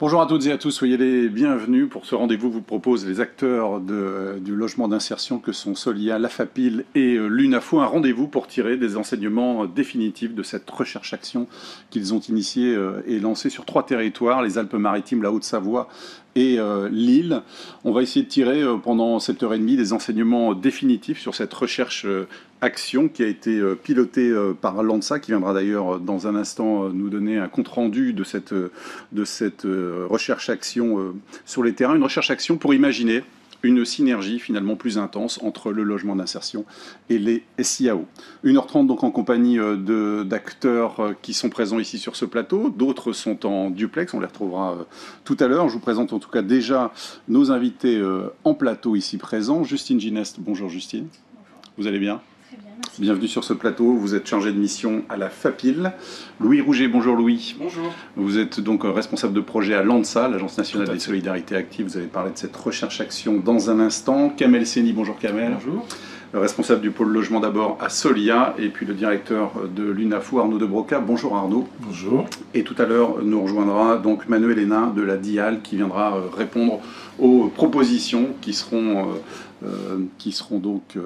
Bonjour à toutes et à tous, soyez les bienvenus pour ce rendez-vous. Vous propose les acteurs du logement d'insertion que sont Solia, la FAPIL et l'UNAFO. Un rendez-vous pour tirer des enseignements définitifs de cette recherche-action qu'ils ont initiée et lancée sur 3 territoires, les Alpes-Maritimes, la Haute-Savoie et Lille. On va essayer de tirer pendant cette heure et demie des enseignements définitifs sur cette recherche-action qui a été pilotée par l'ANSA, qui viendra d'ailleurs dans un instant nous donner un compte-rendu de cette recherche-action sur les terrains. Une recherche-action pour imaginer une synergie finalement plus intense entre le logement d'insertion et les SIAO. 1h30 donc en compagnie d'acteurs qui sont présents ici sur ce plateau. D'autres sont en duplex, on les retrouvera tout à l'heure. Je vous présente en tout cas déjà nos invités en plateau ici présents. Justine Gineste, bonjour Justine. Bonjour. Vous allez bien ? Merci. Bienvenue sur ce plateau, vous êtes chargé de mission à la FAPIL. Louis Rouget, bonjour Louis. Bonjour. Vous êtes donc responsable de projet à l'ANSA, l'Agence nationale des solidarités actives. Vous allez parler de cette recherche-action dans un instant. Kamel Seni, bonjour Kamel. Bonjour. Responsable du pôle logement d'abord à Solia, et puis le directeur de l'UNAFO, Arnaud de Broca. Bonjour Arnaud. Bonjour. Et tout à l'heure nous rejoindra donc Manuel Hénin de la DIAL qui viendra répondre aux propositions qui seront donc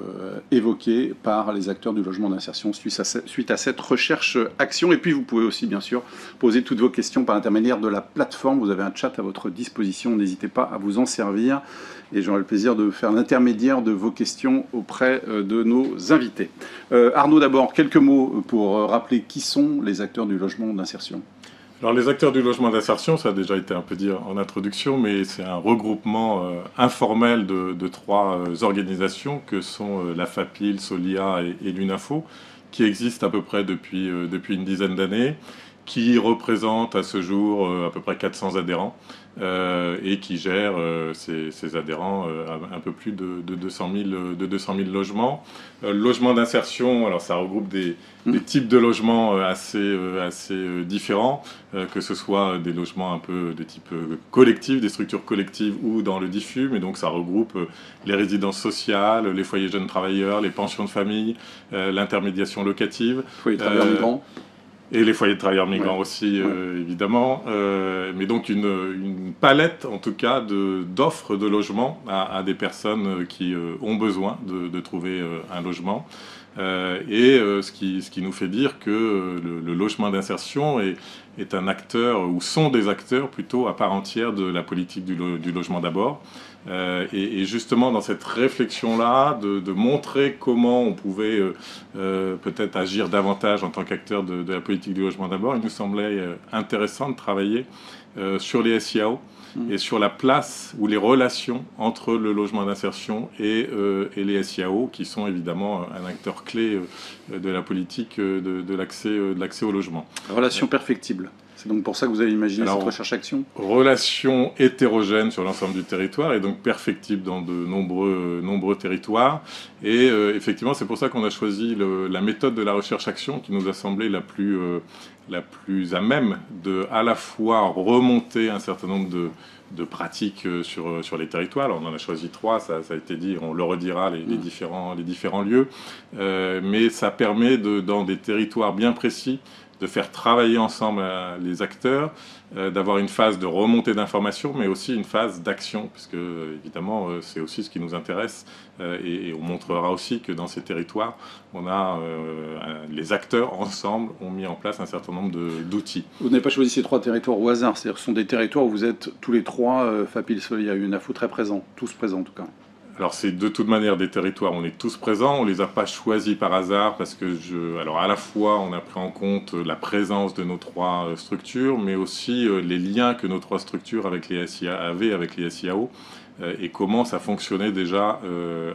évoquées par les acteurs du logement d'insertion suite à cette recherche-action. Et puis vous pouvez aussi bien sûr poser toutes vos questions par l'intermédiaire de la plateforme. Vous avez un chat à votre disposition, n'hésitez pas à vous en servir. Et j'aurai le plaisir de faire l'intermédiaire de vos questions auprès de nos invités. Arnaud, d'abord, quelques mots pour rappeler qui sont les acteurs du logement d'insertion. Alors les acteurs du logement d'insertion, ça a déjà été un peu dit en introduction, mais c'est un regroupement informel de 3 organisations que sont la FAPIL, Solia et l'UNAFO, qui existent à peu près depuis une dizaine d'années, qui représentent à ce jour à peu près 400 adhérents et qui gèrent ces adhérents un peu plus de 200 000 logements. Le logement d'insertion, alors ça regroupe des types de logements assez différents, que ce soit des logements un peu de type collectif, des structures collectives ou dans le diffus, mais donc ça regroupe les résidences sociales, les foyers jeunes travailleurs, les pensions de famille, l'intermédiation locative. Foyers travailleurs migrants. Et les foyers de travailleurs migrants aussi, évidemment. Mais donc une palette, en tout cas, d'offres de logement à des personnes qui ont besoin de trouver un logement. Ce qui nous fait dire que le logement d'insertion est un acteur, ou sont des acteurs plutôt à part entière de la politique du logement d'abord. Et justement dans cette réflexion-là, de montrer comment on pouvait peut-être agir davantage en tant qu'acteur de la politique du logement d'abord, il nous semblait intéressant de travailler sur les SIAO et sur la place ou les relations entre le logement d'insertion et les SIAO, qui sont évidemment un acteur clé de la politique de l'accès au logement. Relation perfectible. C'est donc pour ça que vous avez imaginé cette recherche-action ? Relation hétérogène sur l'ensemble du territoire et donc perfectible dans de nombreux territoires. Et effectivement, c'est pour ça qu'on a choisi la méthode de la recherche-action qui nous a semblé la plus à même de à la fois remonter un certain nombre de pratiques sur les territoires. Alors on en a choisi 3, ça a été dit, on le redira, les différents lieux. Mais ça permet dans des territoires bien précis de faire travailler ensemble les acteurs, d'avoir une phase de remontée d'informations, mais aussi une phase d'action, puisque évidemment c'est aussi ce qui nous intéresse, et on montrera aussi que dans ces territoires, les acteurs ensemble ont mis en place un certain nombre d'outils. Vous n'avez pas choisi ces 3 territoires au hasard, c'est-à-dire que ce sont des territoires où vous êtes tous les 3, FAPIL, Solia, UNAFO, très présents, tous présents en tout cas. Alors c'est de toute manière des territoires où on est tous présents, on les a pas choisis par hasard parce que alors à la fois on a pris en compte la présence de nos 3 structures, mais aussi les liens que nos 3 structures avaient avec les SIAO et comment ça fonctionnait déjà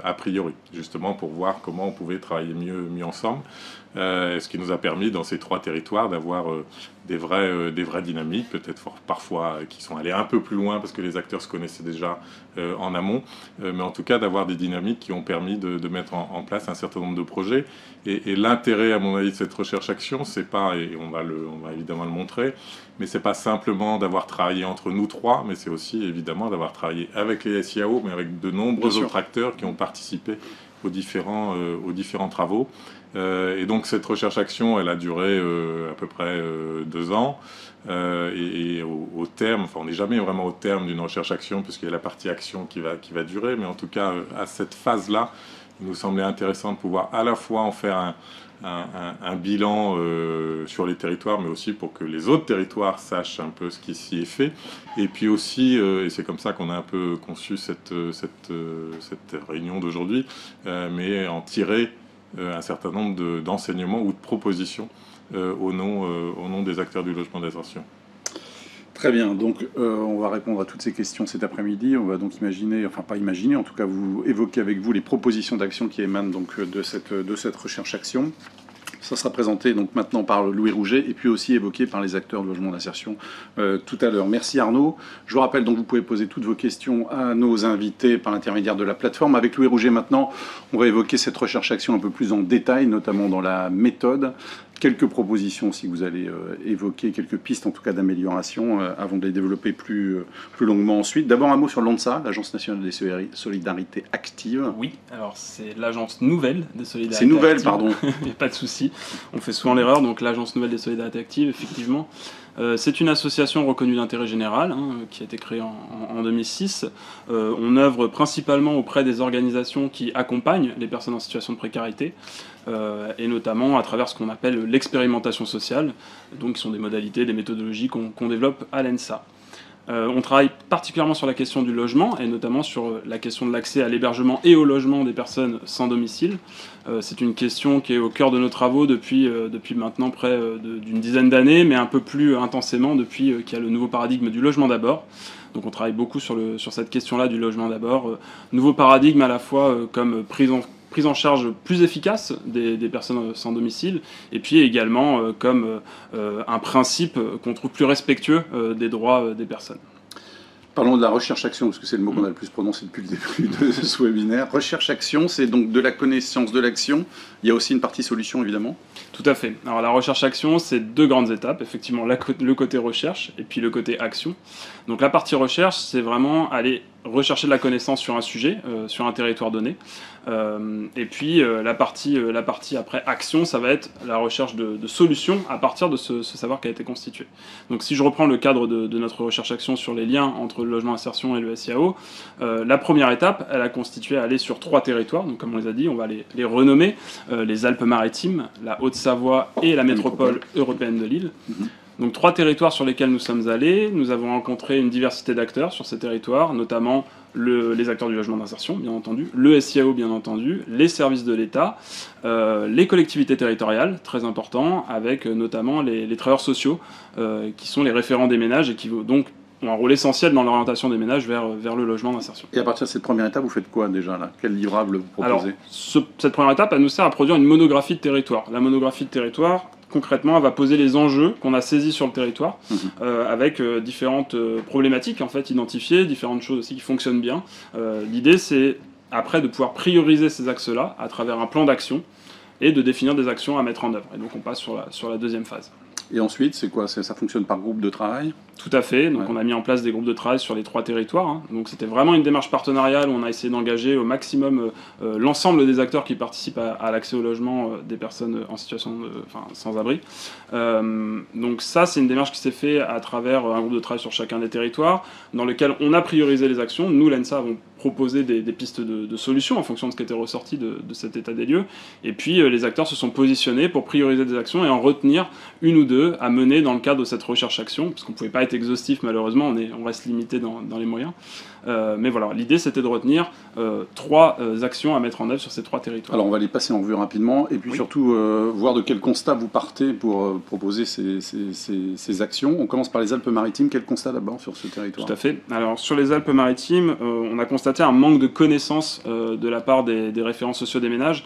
a priori, justement pour voir comment on pouvait travailler mieux ensemble. Ce qui nous a permis dans ces 3 territoires d'avoir des vraies dynamiques, peut-être parfois qui sont allées un peu plus loin parce que les acteurs se connaissaient déjà en amont, mais en tout cas d'avoir des dynamiques qui ont permis de mettre en place un certain nombre de projets. Et l'intérêt, à mon avis, de cette recherche-action, c'est pas, et on va évidemment le montrer, mais c'est pas simplement d'avoir travaillé entre nous 3, mais c'est aussi évidemment d'avoir travaillé avec les SIAO, mais avec de nombreux autres acteurs qui ont participé aux différents travaux. Et donc cette recherche-action, elle a duré à peu près 2 ans. Et au terme, enfin on n'est jamais vraiment au terme d'une recherche-action, puisqu'il y a la partie action qui va durer, mais en tout cas à cette phase-là, il nous semblait intéressant de pouvoir à la fois en faire un bilan sur les territoires, mais aussi pour que les autres territoires sachent un peu ce qui s'y est fait. Et puis aussi, et c'est comme ça qu'on a un peu conçu cette réunion d'aujourd'hui, mais en tirer un certain nombre d'enseignements ou de propositions au nom des acteurs du logement d'insertion. Très bien, donc on va répondre à toutes ces questions cet après-midi. On va donc imaginer, enfin pas imaginer, en tout cas vous évoquer avec vous les propositions d'action qui émanent donc de cette recherche-action. Ça sera présenté donc maintenant par Louis Rouget et puis aussi évoqué par les acteurs de logement d'insertion tout à l'heure. Merci Arnaud. Je vous rappelle donc vous pouvez poser toutes vos questions à nos invités par l'intermédiaire de la plateforme. Avec Louis Rouget maintenant, on va évoquer cette recherche-action un peu plus en détail, notamment dans la méthode. Quelques propositions aussi que vous allez évoquer, quelques pistes en tout cas d'amélioration avant de les développer plus longuement ensuite. D'abord un mot sur l'ANSA, l'Agence nationale des solidarités actives. Oui, alors c'est l'Agence nouvelle des solidarités actives. C'est nouvelle, pardon. Il n'y a pas de souci, on fait souvent l'erreur, donc l'Agence nouvelle des solidarités actives, effectivement. C'est une association reconnue d'intérêt général qui a été créée en 2006. On œuvre principalement auprès des organisations qui accompagnent les personnes en situation de précarité et notamment à travers ce qu'on appelle l'expérimentation sociale, donc qui sont des modalités, des méthodologies qu'on développe à l'ENSA. On travaille particulièrement sur la question du logement et notamment sur la question de l'accès à l'hébergement et au logement des personnes sans domicile. C'est une question qui est au cœur de nos travaux depuis maintenant près d'une dizaine d'années, mais un peu plus intensément depuis qu'il y a le nouveau paradigme du logement d'abord. Donc on travaille beaucoup sur cette question-là du logement d'abord. Nouveau paradigme à la fois comme prise en charge plus efficace des personnes sans domicile, et puis également comme un principe qu'on trouve plus respectueux des droits des personnes. Parlons de la recherche-action, parce que c'est le mot qu'on a le plus prononcé depuis le début de ce webinaire. Recherche-action, c'est donc de la connaissance de l'action. Il y a aussi une partie solution, évidemment. Tout à fait. Alors la recherche-action, c'est 2 grandes étapes. Effectivement, le côté recherche et puis le côté action. Donc la partie recherche, c'est vraiment aller rechercher de la connaissance sur un sujet, sur un territoire donné. Et puis la partie après action, ça va être la recherche de solutions à partir de ce savoir qui a été constitué. Donc si je reprends le cadre de notre recherche-action sur les liens entre le logement insertion et le SIAO, la première étape, elle a constitué à aller sur 3 territoires. Donc comme on les a dit, on va les renommer, les Alpes-Maritimes, la Haute-Savoie et la métropole européenne de Lille. Donc 3 territoires sur lesquels nous sommes allés. Nous avons rencontré une diversité d'acteurs sur ces territoires, notamment les acteurs du logement d'insertion, bien entendu, le SIAO, bien entendu, les services de l'État, les collectivités territoriales, très important, avec notamment les travailleurs sociaux, qui sont les référents des ménages et qui donc ont un rôle essentiel dans l'orientation des ménages vers le logement d'insertion. Et à partir de cette première étape, vous faites quoi déjà là? Quel livrable vous proposez? Alors, cette première étape, elle nous sert à produire une monographie de territoire. La monographie de territoire, concrètement, elle va poser les enjeux qu'on a saisis sur le territoire, avec différentes problématiques en fait identifiées, différentes choses aussi qui fonctionnent bien. L'idée, c'est après de pouvoir prioriser ces axes-là à travers un plan d'action et de définir des actions à mettre en œuvre. Et donc on passe sur la deuxième phase. Et ensuite, c'est quoi? Ça fonctionne par groupe de travail? Tout à fait. Donc on a mis en place des groupes de travail sur les 3 territoires. Donc c'était vraiment une démarche partenariale où on a essayé d'engager au maximum l'ensemble des acteurs qui participent à l'accès au logement des personnes en situation sans abri. Donc ça, c'est une démarche qui s'est faite à travers un groupe de travail sur chacun des territoires, dans lequel on a priorisé les actions. Nous, l'ENSA, avons proposé des pistes de solutions en fonction de ce qui était ressorti de cet état des lieux. Et puis les acteurs se sont positionnés pour prioriser des actions et en retenir une ou 2 à mener dans le cadre de cette recherche-action, parce qu'on ne pouvait pas être exhaustif malheureusement, on reste limité dans les moyens. Mais voilà, l'idée c'était de retenir 3 actions à mettre en œuvre sur ces 3 territoires. Alors on va les passer en revue rapidement, et puis surtout voir de quel constat vous partez pour proposer ces actions. On commence par les Alpes-Maritimes. Quel constat d'abord sur ce territoire? Tout à fait. Alors sur les Alpes-Maritimes, on a constaté un manque de connaissances de la part des référents sociaux des ménages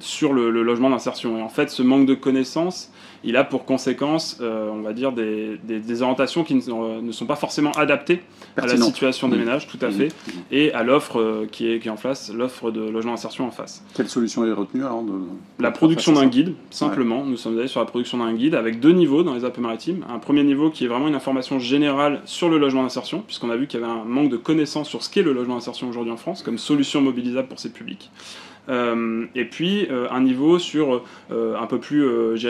sur le logement d'insertion. Et en fait, ce manque de connaissances, il a pour conséquence, on va dire, des orientations qui ne sont pas forcément adaptées à la situation situation des ménages, tout à fait, et à l'offre qui est en face, l'offre de logement d'insertion en face. Quelle solution est retenue alors La production d'un guide, simplement. Ouais. Nous sommes allés sur la production d'un guide avec 2 niveaux dans les Alpes-Maritimes. Un premier niveau qui est vraiment une information générale sur le logement d'insertion, puisqu'on a vu qu'il y avait un manque de connaissances sur ce qu'est le logement d'insertion aujourd'hui en France, comme solution mobilisable pour ces publics. Et puis un niveau sur un peu plus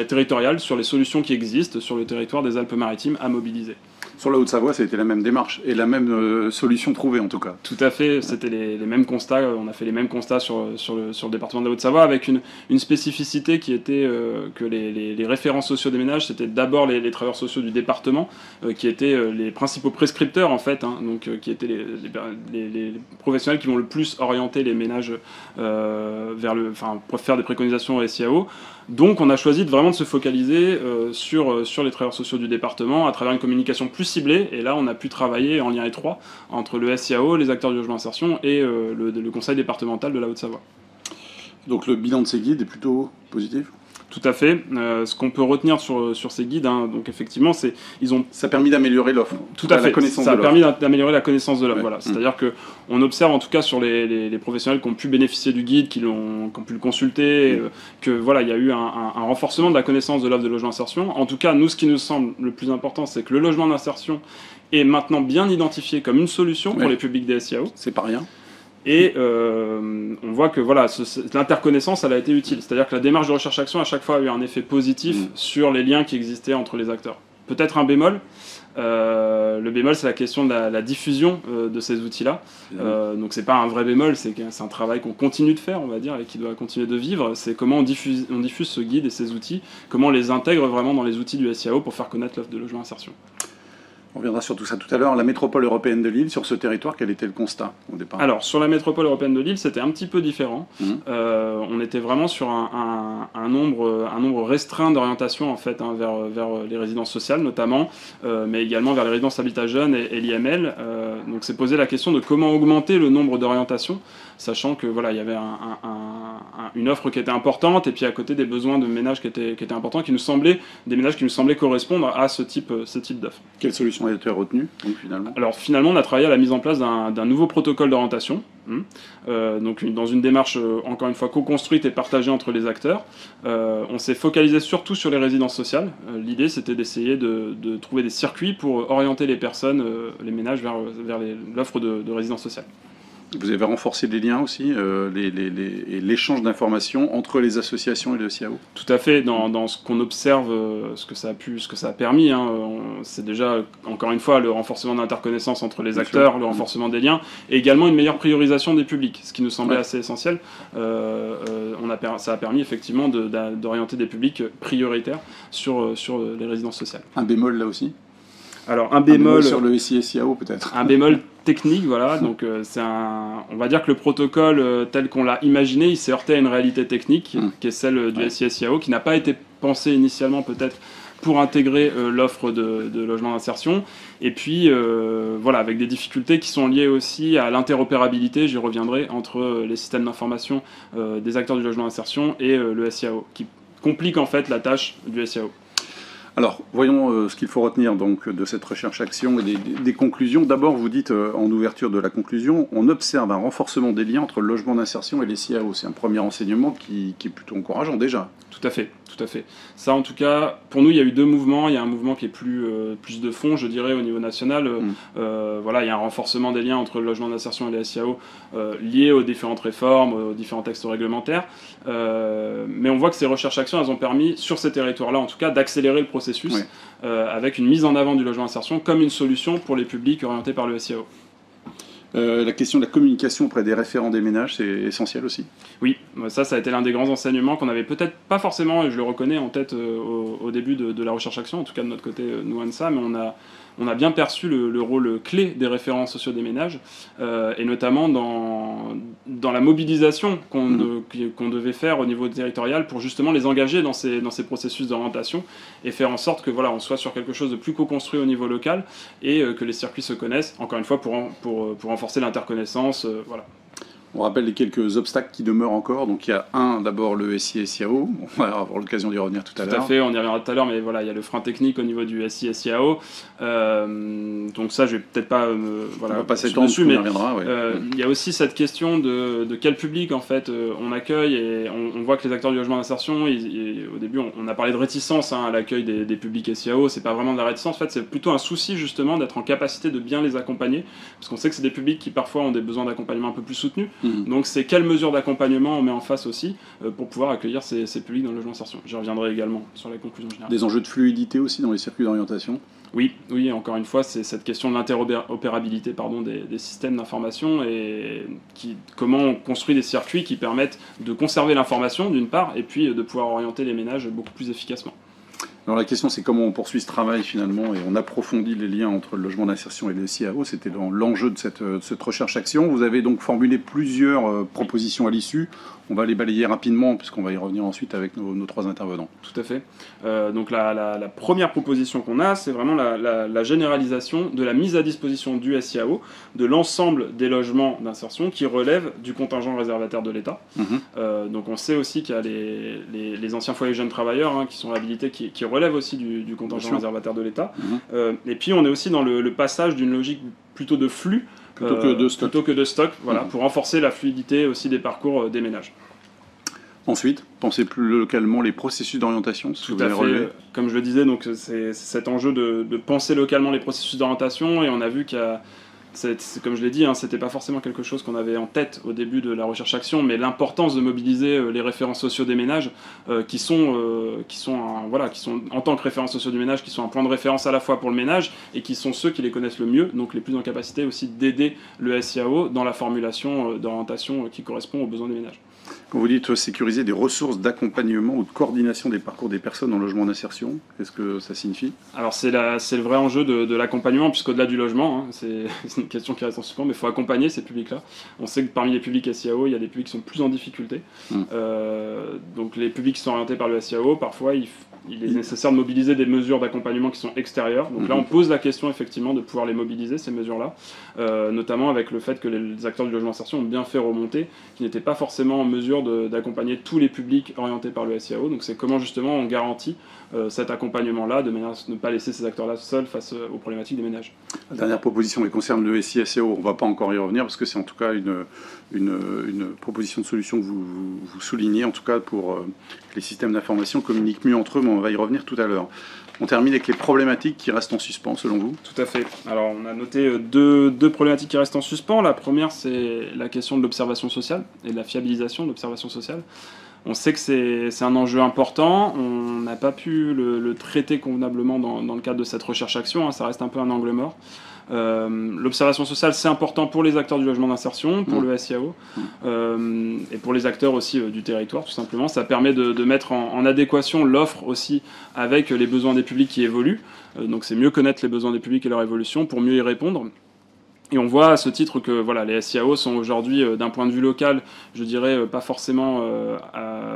territorial sur les solutions qui existent sur le territoire des Alpes-Maritimes à mobiliser. Sur la Haute-Savoie, c'était la même démarche et la même solution trouvée en tout cas. Tout à fait, c'était les mêmes constats. On a fait les mêmes constats sur le département de la Haute-Savoie avec une spécificité qui était que les référents sociaux des ménages, c'était d'abord les travailleurs sociaux du département qui étaient les principaux prescripteurs en fait, hein, donc qui étaient les professionnels qui vont le plus orienter les ménages pour faire des préconisations au SIAO. Donc on a choisi vraiment de se focaliser sur les travailleurs sociaux du département à travers une communication plus ciblée, et là on a pu travailler en lien étroit entre le SIAO, les acteurs du logement d'insertion et le conseil départemental de la Haute-Savoie. Donc le bilan de ces guides est plutôt positif ? Tout à fait. Ce qu'on peut retenir sur ces guides, hein, donc effectivement, ça a permis d'améliorer l'offre. Tout à fait. Ça a permis d'améliorer la connaissance de l'offre. Ouais. Voilà. C'est-à-dire que on observe en tout cas sur les professionnels qui ont pu bénéficier du guide, qui ont pu le consulter, que voilà, il y a eu un renforcement de la connaissance de l'offre de logement d'insertion. En tout cas, nous, ce qui nous semble le plus important, c'est que le logement d'insertion est maintenant bien identifié comme une solution pour les publics des SIAO. C'est pas rien. Et on voit que voilà, l'interconnaissance, elle a été utile. C'est-à-dire que la démarche de recherche-action, à chaque fois, a eu un effet positif sur les liens qui existaient entre les acteurs. Peut-être un bémol. Le bémol, c'est la question de la diffusion de ces outils-là. Donc c'est pas un vrai bémol, c'est un travail qu'on continue de faire, on va dire, et qui doit continuer de vivre. C'est comment on diffuse ce guide et ces outils, comment on les intègre vraiment dans les outils du SIAO pour faire connaître l'offre de logement insertion. On reviendra sur tout ça tout à l'heure. La métropole européenne de Lille, sur ce territoire, quel était le constat au départ ? Alors, sur la métropole européenne de Lille, c'était un petit peu différent. On était vraiment sur un nombre restreint d'orientations en fait, hein, vers les résidences sociales notamment, mais également vers les résidences habitat jeunes et l'IML. Donc, c'est posé la question de comment augmenter le nombre d'orientations, sachant que voilà, il y avait une offre qui était importante et puis à côté des besoins de ménages qui étaient importants, des ménages qui nous semblaient correspondre à ce type d'offre. Quelle solution a été retenue donc, finalement ? Alors finalement, on a travaillé à la mise en place d'un nouveau protocole d'orientation, donc dans une démarche encore une fois co-construite et partagée entre les acteurs. On s'est focalisé surtout sur les résidences sociales. L'idée, c'était d'essayer de trouver des circuits pour orienter les personnes, les ménages vers l'offre de résidence sociale. Vous avez renforcé les liens aussi, et l'échange d'informations entre les associations et le SIAO ? Tout à fait. Dans ce qu'on observe, ce que ça a permis, hein, c'est déjà, encore une fois, le renforcement de l'interconnaissance entre les acteurs, le renforcement des liens, et également une meilleure priorisation des publics, ce qui nous semblait assez essentiel. Ça a permis effectivement d'orienter des publics prioritaires sur les résidences sociales. Un bémol là aussi ? Alors un bémol sur le SIAO peut-être. Un bémol technique, voilà. Donc on va dire que le protocole tel qu'on l'a imaginé, il s'est heurté à une réalité technique qui est celle du SIAO, qui n'a pas été pensée initialement peut-être pour intégrer l'offre de logement d'insertion. Et puis voilà, avec des difficultés qui sont liées aussi à l'interopérabilité, j'y reviendrai, entre les systèmes d'information des acteurs du logement d'insertion et le SIAO, qui complique en fait la tâche du SIAO. Alors, voyons ce qu'il faut retenir donc, de cette recherche-action et des conclusions. D'abord, vous dites en ouverture de la conclusion, on observe un renforcement des liens entre le logement d'insertion et les SIAO. C'est un premier enseignement qui est plutôt encourageant déjà. Tout à fait, tout à fait. Ça, en tout cas, pour nous, il y a eu 2 mouvements. Il y a un mouvement qui est plus de fond, je dirais, au niveau national. Voilà, il y a un renforcement des liens entre le logement d'insertion et les SIAO liés aux différentes réformes, aux différents textes réglementaires. Mais on voit que ces recherches-actions, elles ont permis, sur ces territoires-là, en tout cas, d'accélérer le processus avec une mise en avant du logement d'insertion comme une solution pour les publics orientés par le SIAO. La question de la communication auprès des référents des ménages, c'est essentiel aussi. Oui, ça a été l'un des grands enseignements qu'on n'avait peut-être pas forcément, et je le reconnais en tête au début de la recherche-action, en tout cas de notre côté, nous, ANSA, mais on a bien perçu le rôle clé des référents sociaux des ménages, et notamment dans la mobilisation qu'on devait faire au niveau territorial pour justement les engager dans ces processus d'orientation et faire en sorte que voilà, on soit sur quelque chose de plus co-construit au niveau local et que les circuits se connaissent, encore une fois, pour renforcer l'interconnaissance. Voilà. On rappelle les quelques obstacles qui demeurent encore. Donc il y a d'abord le SI-SIAO. On va avoir l'occasion d'y revenir tout à l'heure. Tout à fait, on y reviendra tout à l'heure, mais voilà, il y a le frein technique au niveau du SI-SIAO. Donc ça, je vais peut-être pas on va pas s'étendre dessus, mais on y reviendra. Il y a aussi cette question de quel public en fait on accueille, et on voit que les acteurs du logement d'insertion, au début, on a parlé de réticence à l'accueil des publics SIAO. C'est pas vraiment de la réticence, en fait, c'est plutôt un souci justement d'être en capacité de bien les accompagner, parce qu'on sait que c'est des publics qui parfois ont des besoins d'accompagnement un peu plus soutenus. Donc c'est quelles mesures d'accompagnement on met en face aussi pour pouvoir accueillir ces publics dans le logement d'insertion. J'y reviendrai également sur la conclusion générale. Des enjeux de fluidité aussi dans les circuits d'orientation. Oui, encore une fois, c'est cette question de l'interopérabilité des systèmes d'information, et comment on construit des circuits qui permettent de conserver l'information d'une part, et puis de pouvoir orienter les ménages beaucoup plus efficacement. Alors la question, c'est comment on poursuit ce travail finalement, et on approfondit les liens entre le logement d'insertion et le SIAO. C'était dans l'enjeu de cette recherche-action. Vous avez donc formulé plusieurs propositions à l'issue. On va les balayer rapidement, puisqu'on va y revenir ensuite avec nos trois intervenants. Tout à fait. Donc la première proposition qu'on a, c'est vraiment la généralisation de la mise à disposition du SIAO de l'ensemble des logements d'insertion qui relèvent du contingent réservataire de l'État. Donc on sait aussi qu'il y a les anciens foyers jeunes travailleurs qui sont réhabilités, qui relèvent aussi du contingent réservataire de l'État. Et puis on est aussi dans le passage d'une logique plutôt de flux plutôt que de stock, voilà, pour renforcer la fluidité aussi des parcours des ménages. Ensuite, pensez plus localement les processus d'orientation. Tout à fait. Comme je le disais, donc c'est cet enjeu de penser localement les processus d'orientation, et on a vu qu'il y a, comme je l'ai dit, c'était pas forcément quelque chose qu'on avait en tête au début de la recherche-action, mais l'importance de mobiliser les référents sociaux des ménages, qui sont en tant que référents sociaux du ménage, qui sont un point de référence à la fois pour le ménage, et qui sont ceux qui les connaissent le mieux, donc les plus en capacité aussi d'aider le SIAO dans la formulation d'orientation qui correspond aux besoins des ménages. Quand vous dites sécuriser des ressources d'accompagnement ou de coordination des parcours des personnes en logement d'insertion, qu'est-ce que ça signifie? Alors c'est le vrai enjeu de l'accompagnement, puisqu'au-delà du logement, c'est une question qui reste en suspens, mais il faut accompagner ces publics-là. On sait que parmi les publics SIAO, il y a des publics qui sont plus en difficulté. Donc les publics qui sont orientés par le SIAO, parfois il est nécessaire de mobiliser des mesures d'accompagnement qui sont extérieures. Donc là on pose la question effectivement de pouvoir les mobiliser, ces mesures-là, notamment avec le fait que les acteurs du logement d'insertion ont bien fait remonter qu'ils n'étaient pas forcément en mesure d'accompagner tous les publics orientés par le SIAO. Donc c'est comment justement on garantit cet accompagnement-là, de manière à ne pas laisser ces acteurs-là seuls face aux problématiques des ménages. La dernière proposition qui concerne le SI-SIAO, on ne va pas encore y revenir, parce que c'est en tout cas une proposition de solution que vous soulignez, en tout cas pour que les systèmes d'information communiquent mieux entre eux, mais on va y revenir tout à l'heure. On termine avec les problématiques qui restent en suspens, selon vous? Tout à fait. Alors, on a noté deux problématiques qui restent en suspens. La première, c'est la question de l'observation sociale et de la fiabilisation de l'observation sociale. On sait que c'est un enjeu important. On n'a pas pu le traiter convenablement dans le cadre de cette recherche-action. Ça reste un peu un angle mort. L'observation sociale, c'est important pour les acteurs du logement d'insertion, pour le SIAO, et pour les acteurs aussi du territoire, tout simplement. Ça permet de mettre en adéquation l'offre aussi avec les besoins des publics qui évoluent. Donc c'est mieux connaître les besoins des publics et leur évolution pour mieux y répondre. Et on voit à ce titre que voilà, les SIAO sont aujourd'hui, d'un point de vue local, je dirais, pas forcément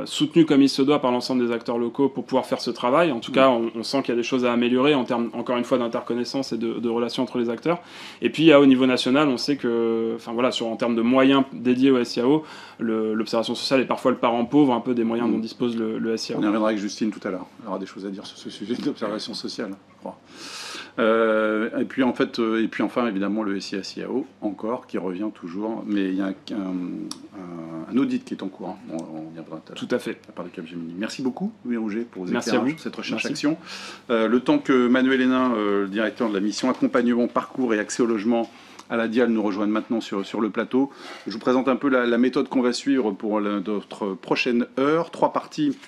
soutenus comme il se doit par l'ensemble des acteurs locaux pour pouvoir faire ce travail. En tout cas, on sent qu'il y a des choses à améliorer en termes, encore une fois, d'interconnaissance et de relations entre les acteurs. Et puis, au niveau national, on sait que, en termes de moyens dédiés au SIAO, l'observation sociale est parfois le parent pauvre un peu des moyens dont dispose le SIAO. On y reviendra avec Justine tout à l'heure. Elle aura des choses à dire sur ce sujet d'observation sociale, je crois. Et puis enfin évidemment le SI-SIAO encore qui revient toujours, mais il y a un audit qui est en cours. On y reviendra tout à fait. À part de Capgemini. Merci beaucoup Louis Rouget pour vos éclairages sur cette recherche-action. Le temps que Manuel Hénin, le directeur de la mission accompagnement, parcours et accès au logement à la Dial, nous rejoignent maintenant sur le plateau. Je vous présente un peu la méthode qu'on va suivre pour notre prochaine heure. 3 parties.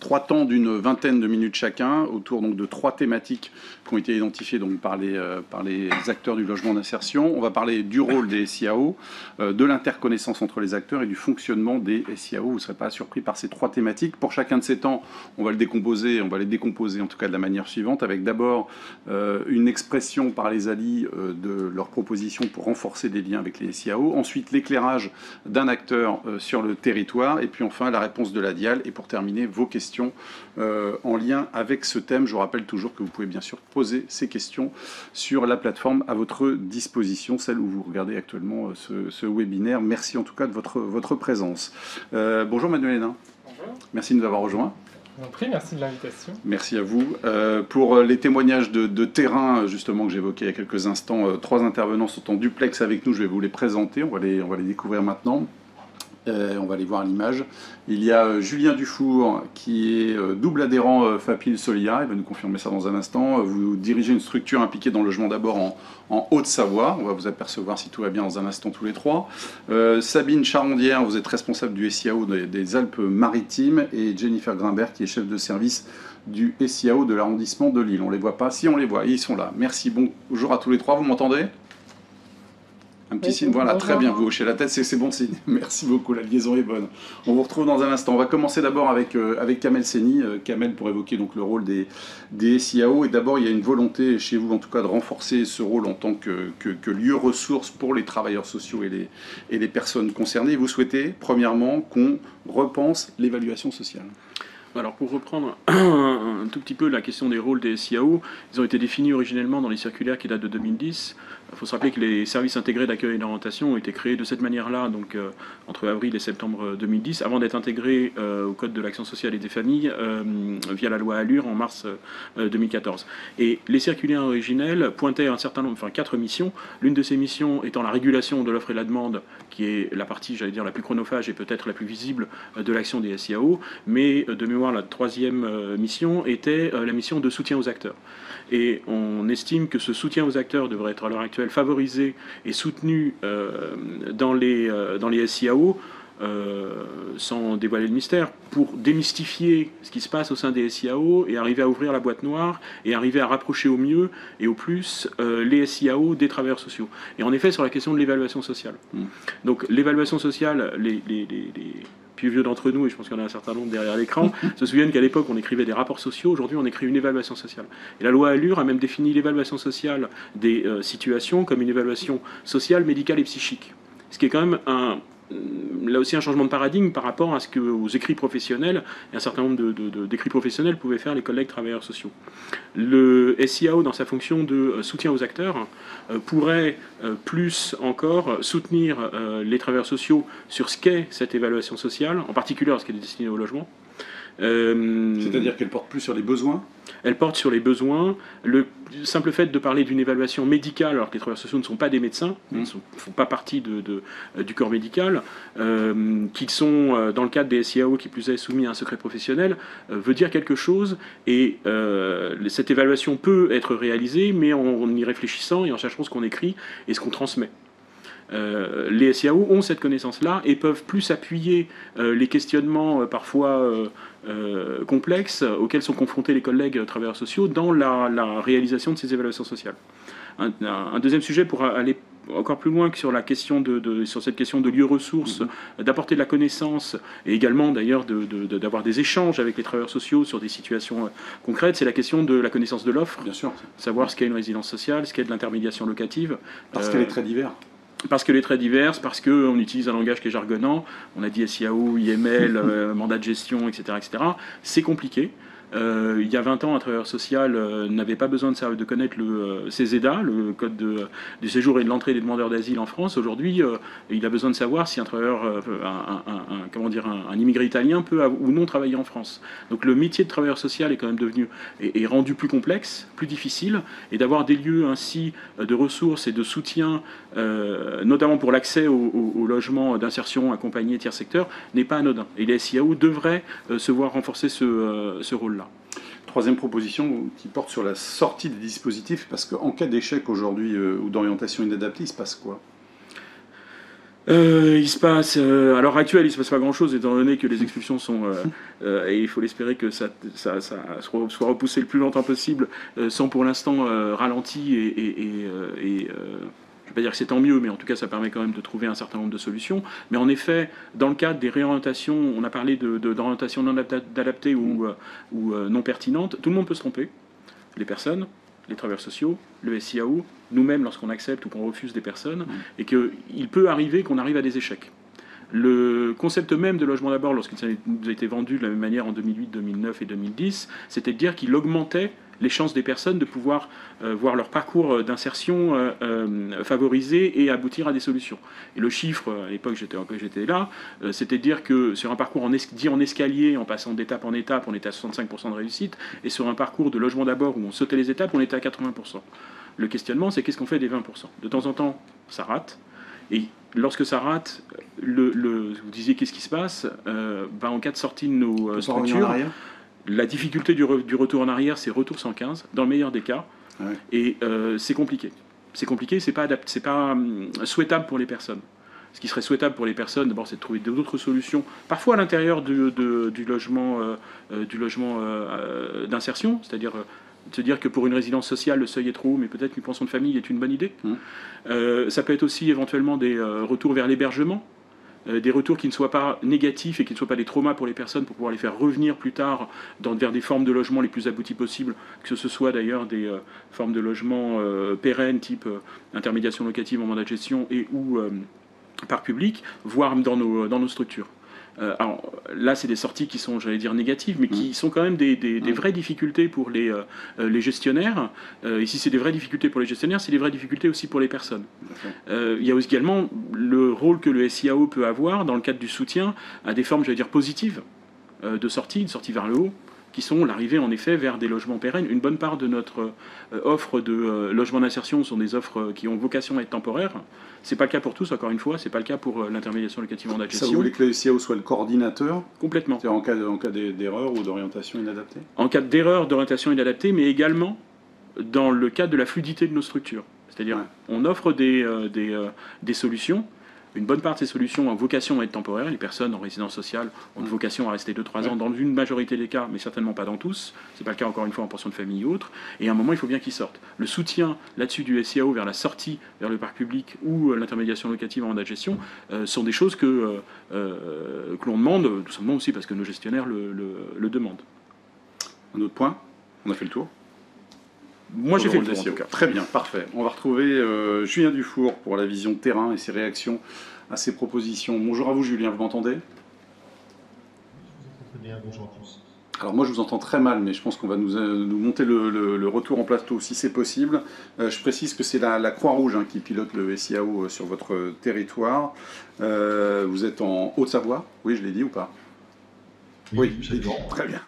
3 temps d'une vingtaine de minutes chacun, autour donc de 3 thématiques qui ont été identifiées donc par les acteurs du logement d'insertion. On va parler du rôle des SIAO, de l'interconnaissance entre les acteurs et du fonctionnement des SIAO. Vous ne serez pas surpris par ces 3 thématiques. Pour chacun de ces temps, on va les décomposer en tout cas de la manière suivante, avec d'abord une expression par les alliés de leurs propositions pour renforcer des liens avec les SIAO, ensuite l'éclairage d'un acteur sur le territoire, et puis enfin la réponse de la Dial, et pour terminer, vos questions questions en lien avec ce thème. Je vous rappelle toujours que vous pouvez bien sûr poser ces questions sur la plateforme à votre disposition, celle où vous regardez actuellement ce webinaire. Merci en tout cas de votre présence. Bonjour Manuel Hénin. Bonjour. Merci de nous avoir rejoints. Je vous en prie, merci de l'invitation. Merci à vous. Pour les témoignages de terrain, justement, que j'évoquais il y a quelques instants, 3 intervenants sont en duplex avec nous. Je vais vous les présenter. On va les découvrir maintenant. On va les voir à l'image. Il y a Julien Dufour qui est double adhérent FAPIL Solia, il va nous confirmer ça dans un instant. Vous dirigez une structure impliquée dans le logement d'abord en Haute-Savoie. On va vous apercevoir si tout va bien dans un instant tous les 3. Sabine Charondière, vous êtes responsable du SIAO des Alpes-Maritimes, et Jennifer Grimbert qui est chef de service du SIAO de l'arrondissement de Lille. On ne les voit pas? Si, on les voit, ils sont là. Merci, bonjour à tous les 3, vous m'entendez? Un petit signe, voilà, très bien, vous hochez la tête, c'est bon signe. Merci beaucoup, la liaison est bonne. On vous retrouve dans un instant. On va commencer d'abord avec Kamel Seni. Kamel, pour évoquer donc le rôle des SIAO. Et d'abord, il y a une volonté chez vous, en tout cas, de renforcer ce rôle en tant que lieu ressource pour les travailleurs sociaux et les personnes concernées. Vous souhaitez, premièrement, qu'on repense l'évaluation sociale. Alors pour reprendre un tout petit peu la question des rôles des SIAO, ils ont été définis originellement dans les circulaires qui datent de 2010. Il faut se rappeler que les services intégrés d'accueil et d'orientation ont été créés de cette manière-là, donc entre avril et septembre 2010, avant d'être intégrés au Code de l'action sociale et des familles via la loi Allure en mars 2014. Et les circulaires originels pointaient un certain nombre, 4 missions. L'une de ces missions étant la régulation de l'offre et de la demande, qui est la partie, j'allais dire, la plus chronophage et peut-être la plus visible de l'action des SIAO, mais de mémoire, la 3e mission était la mission de soutien aux acteurs. Et on estime que ce soutien aux acteurs devrait être à l'heure actuelle favorisé et soutenu dans les SIAO, sans dévoiler le mystère, pour démystifier ce qui se passe au sein des SIAO et arriver à ouvrir la boîte noire et arriver à rapprocher au mieux et au plus les SIAO des travailleurs sociaux. Et en effet, sur la question de l'évaluation sociale. Donc l'évaluation sociale, les plus vieux d'entre nous, et je pense qu'il y en a un certain nombre derrière l'écran, se souviennent qu'à l'époque on écrivait des rapports sociaux, aujourd'hui on écrit une évaluation sociale. Et la loi Allure a même défini l'évaluation sociale des situations comme une évaluation sociale, médicale et psychique. Ce qui est quand même là aussi un changement de paradigme par rapport à ce aux écrits professionnels, et un certain nombre d'écrits professionnels pouvaient faire les collègues travailleurs sociaux. Le SIAO, dans sa fonction de soutien aux acteurs, pourrait plus encore soutenir les travailleurs sociaux sur ce qu'est cette évaluation sociale, en particulier lorsqu'elle est destinée au logement. C'est-à-dire qu'elle porte plus sur les besoins? Elle porte sur les besoins. Le simple fait de parler d'une évaluation médicale, alors que les travailleurs sociaux ne sont pas des médecins, ils ne font pas partie du corps médical, qu'ils sont, dans le cadre des SIAO, qui plus est soumis à un secret professionnel, veut dire quelque chose. Et cette évaluation peut être réalisée, mais en y réfléchissant et en cherchant ce qu'on écrit et ce qu'on transmet. Les SIAO ont cette connaissance-là et peuvent plus appuyer les questionnements parfois complexes auxquels sont confrontés les collègues travailleurs sociaux dans la réalisation de ces évaluations sociales. Un deuxième sujet pour aller encore plus loin que sur la question sur cette question de lieu ressources, d'apporter de la connaissance et également d'ailleurs d'avoir des échanges avec les travailleurs sociaux sur des situations concrètes, c'est la question de la connaissance de l'offre, bien sûr, savoir ce qu'est une résidence sociale, ce qu'est de l'intermédiation locative. Parce qu'elle est très diverse. Parce qu'elle est très diverse, parce qu'on utilise un langage qui est jargonnant, on a dit SIAO, IML, mandat de gestion, etc. etc. C'est compliqué. Il y a 20 ans, un travailleur social n'avait pas besoin de connaître le CESEDA, le code du séjour et de l'entrée des demandeurs d'asile en France. Aujourd'hui, il a besoin de savoir si un travailleur, un immigré italien peut ou non travailler en France. Donc le métier de travailleur social est quand même est rendu plus complexe, plus difficile, et d'avoir des lieux ainsi de ressources et de soutien, notamment pour l'accès au logement d'insertion accompagné tiers secteur, n'est pas anodin. Et les SIAO devraient se voir renforcer ce rôle-là. Troisième proposition qui porte sur la sortie des dispositifs, parce qu'en cas d'échec aujourd'hui ou d'orientation inadaptée, il se passe quoi? Il se passe, à l'heure actuelle, il ne se passe pas grand-chose, étant donné que les expulsions sont, et il faut l'espérer que ça soit repoussé le plus longtemps possible, sans pour l'instant ralenti je ne vais pas dire que c'est tant mieux, mais en tout cas ça permet quand même de trouver un certain nombre de solutions. Mais en effet, dans le cadre des réorientations, on a parlé d'orientation non adaptée ou non pertinente, tout le monde peut se tromper, les personnes, les travailleurs sociaux, le SIAO, nous-mêmes lorsqu'on accepte ou qu'on refuse des personnes, et qu'il peut arriver qu'on arrive à des échecs. Le concept même de logement d'abord, lorsqu'il nous a été vendu de la même manière en 2008, 2009 et 2010, c'était de dire qu'il augmentait les chances des personnes de pouvoir voir leur parcours d'insertion favorisé et aboutir à des solutions. Et le chiffre, à l'époque j'étais là, c'était de dire que sur un parcours dit en escalier, en passant d'étape en étape, on était à 65% de réussite, et sur un parcours de logement d'abord où on sautait les étapes, on était à 80%. Le questionnement, c'est qu'est-ce qu'on fait des 20%? De temps en temps, ça rate, et lorsque ça rate, vous disiez qu'est-ce qui se passe, en cas de sortie de nos structures, la difficulté du retour en arrière, c'est retour 115, dans le meilleur des cas, et c'est compliqué. C'est compliqué, c'est pas souhaitable pour les personnes. Ce qui serait souhaitable pour les personnes, d'abord, c'est de trouver d'autres solutions, parfois à l'intérieur du logement d'insertion, c'est-à-dire de se dire que pour une résidence sociale, le seuil est trop haut, mais peut-être qu'une pension de famille est une bonne idée. Ça peut être aussi éventuellement des retours vers l'hébergement, des retours qui ne soient pas négatifs et qui ne soient pas des traumas pour les personnes pour pouvoir les faire revenir plus tard vers des formes de logement les plus abouties possibles, que ce soit d'ailleurs des formes de logement pérennes, type intermédiation locative en mandat de gestion et ou par public, voire dans nos structures. Alors là, c'est des sorties qui sont, j'allais dire, négatives, mais qui sont quand même des vraies difficultés pour les gestionnaires. Et si c'est des vraies difficultés pour les gestionnaires, c'est des vraies difficultés aussi pour les personnes. Il y a également le rôle que le SIAO peut avoir dans le cadre du soutien à des formes, j'allais dire, positives de sortie, une sortie vers le haut, qui sont l'arrivée en effet vers des logements pérennes. Une bonne part de notre offre de logements d'insertion sont des offres qui ont vocation à être temporaires. C'est pas le cas pour tous, encore une fois, c'est pas le cas pour l'intermédiation locative en gestion. Ça, vous voulez que le SIAO soit le coordinateur? Complètement. C'est-à-dire en cas d'erreur ou d'orientation inadaptée? En cas d'erreur, d'orientation inadaptée, mais également dans le cadre de la fluidité de nos structures. C'est-à-dire, on offre des solutions. Une bonne part de ces solutions ont vocation à être temporaires. Les personnes en résidence sociale ont vocation à rester 2-3 ans dans une majorité des cas, mais certainement pas dans tous. C'est pas le cas, encore une fois, en pension de famille ou autre. Et à un moment, il faut bien qu'ils sortent. Le soutien là-dessus du SIAO vers la sortie vers le parc public ou l'intermédiation locative en mandat de gestion sont des choses que l'on demande, tout simplement aussi parce que nos gestionnaires le demandent. Un autre point? On a fait le tour? Moi, j'ai fait le tour, en tout cas. Très bien, parfait. On va retrouver Julien Dufour pour la vision terrain et ses réactions à ces propositions. Bonjour à vous, Julien, vous m'entendez? Très bien, bonjour à tous. Alors moi, je vous entends très mal, mais je pense qu'on va nous monter le retour en plateau si c'est possible. Je précise que c'est la Croix-Rouge qui pilote le SIAO sur votre territoire. Vous êtes en Haute-Savoie? Oui, je l'ai dit ou pas? Oui, je l'ai dit. Très bien.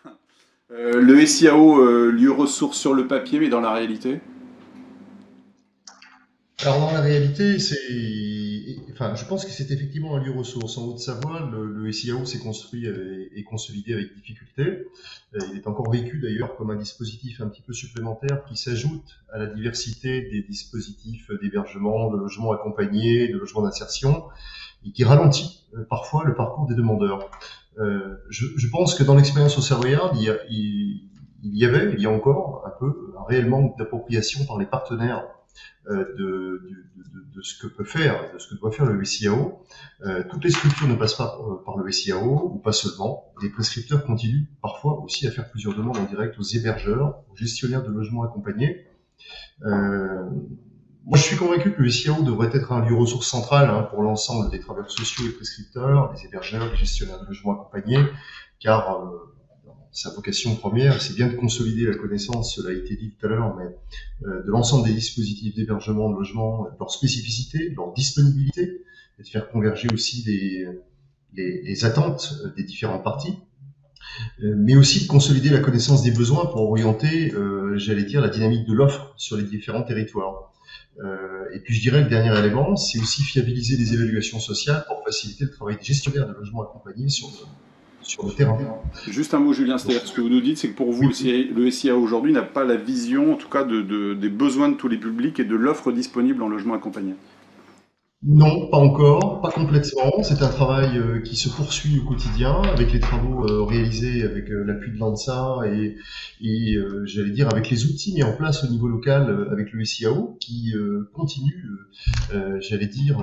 Le SIAO, lieu ressource sur le papier, mais dans la réalité? Alors dans la réalité, je pense que c'est effectivement un lieu ressource. En Haute-Savoie, le SIAO s'est construit et consolidé avec difficulté. Il est encore vécu d'ailleurs comme un dispositif un petit peu supplémentaire qui s'ajoute à la diversité des dispositifs d'hébergement, de logement accompagné, de logement d'insertion, et qui ralentit parfois le parcours des demandeurs. Je pense que dans l'expérience au Savoyard, il y a encore un peu un réel manque d'appropriation par les partenaires de ce que peut faire, de ce que doit faire le SIAO. Toutes les structures ne passent pas par le SIAO, ou pas seulement. Les prescripteurs continuent parfois aussi à faire plusieurs demandes en direct aux hébergeurs, aux gestionnaires de logements accompagnés. Moi, je suis convaincu que le SIAO devrait être un lieu ressource central pour l'ensemble des travailleurs sociaux et prescripteurs, des hébergeurs, des gestionnaires de logements accompagnés, car sa vocation première, c'est bien de consolider la connaissance, cela a été dit tout à l'heure, mais de l'ensemble des dispositifs d'hébergement, de logement, de leur spécificité, de leur disponibilité, et de faire converger aussi les attentes des différentes parties, mais aussi de consolider la connaissance des besoins pour orienter, j'allais dire, la dynamique de l'offre sur les différents territoires. Et puis je dirais le dernier élément, c'est aussi fiabiliser les évaluations sociales pour faciliter le travail des gestionnaires de logements accompagnés sur le terrain. Juste un mot, Julien, c'est-à-dire ce que vous nous dites, c'est que pour vous, le SIA aujourd'hui n'a pas la vision, en tout cas, des besoins de tous les publics et de l'offre disponible en logement accompagné. Non, pas encore, pas complètement. C'est un travail qui se poursuit au quotidien avec les travaux réalisés avec l'appui de l'ANSA et j'allais dire avec les outils mis en place au niveau local avec le SIAO qui continue, j'allais dire,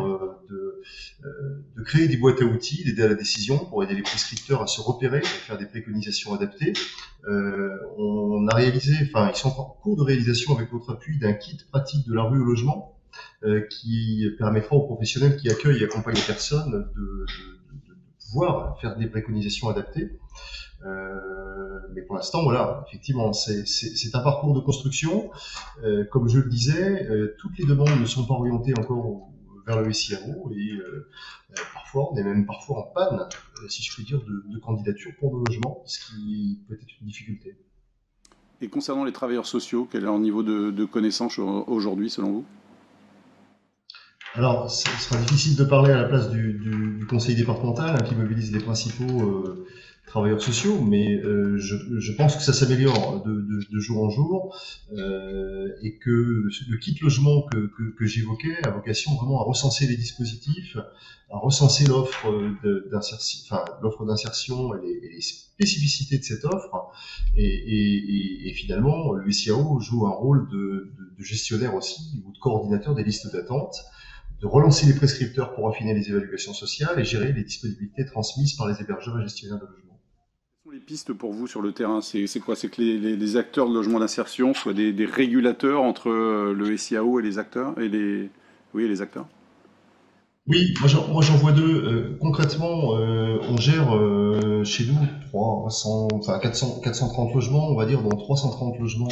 de créer des boîtes à outils, d'aider à la décision pour aider les prescripteurs à se repérer, à faire des préconisations adaptées. On a réalisé, ils sont en cours de réalisation avec votre appui d'un kit pratique de la rue au logement qui permettra aux professionnels qui accueillent et accompagnent les personnes de voire faire des préconisations adaptées. Mais pour l'instant, voilà, effectivement, c'est un parcours de construction. Comme je le disais, toutes les demandes ne sont pas orientées encore vers le SIAO et parfois, on est même parfois en panne, si je puis dire, de candidature pour nos logements, ce qui peut être une difficulté. Et concernant les travailleurs sociaux, quel est leur niveau de connaissance aujourd'hui, selon vous? Alors, ce sera difficile de parler à la place du conseil départemental, hein, qui mobilise les principaux travailleurs sociaux, mais je pense que ça s'améliore de jour en jour, et que le kit logement que j'évoquais a vocation vraiment à recenser les dispositifs, à recenser l'offre d'insertion et les spécificités de cette offre, et finalement, le SIAO joue un rôle de gestionnaire aussi, ou de coordinateur des listes d'attente, de relancer les prescripteurs pour affiner les évaluations sociales et gérer les disponibilités transmises par les hébergeurs et gestionnaires de logement. Quelles sont les pistes pour vous sur le terrain? C'est quoi? C'est que les acteurs de logement d'insertion soient des régulateurs entre le SIAO et les acteurs Oui, les acteurs. Oui, moi j'en vois deux. Concrètement, on gère chez nous 430 logements, on va dire, dont 330 logements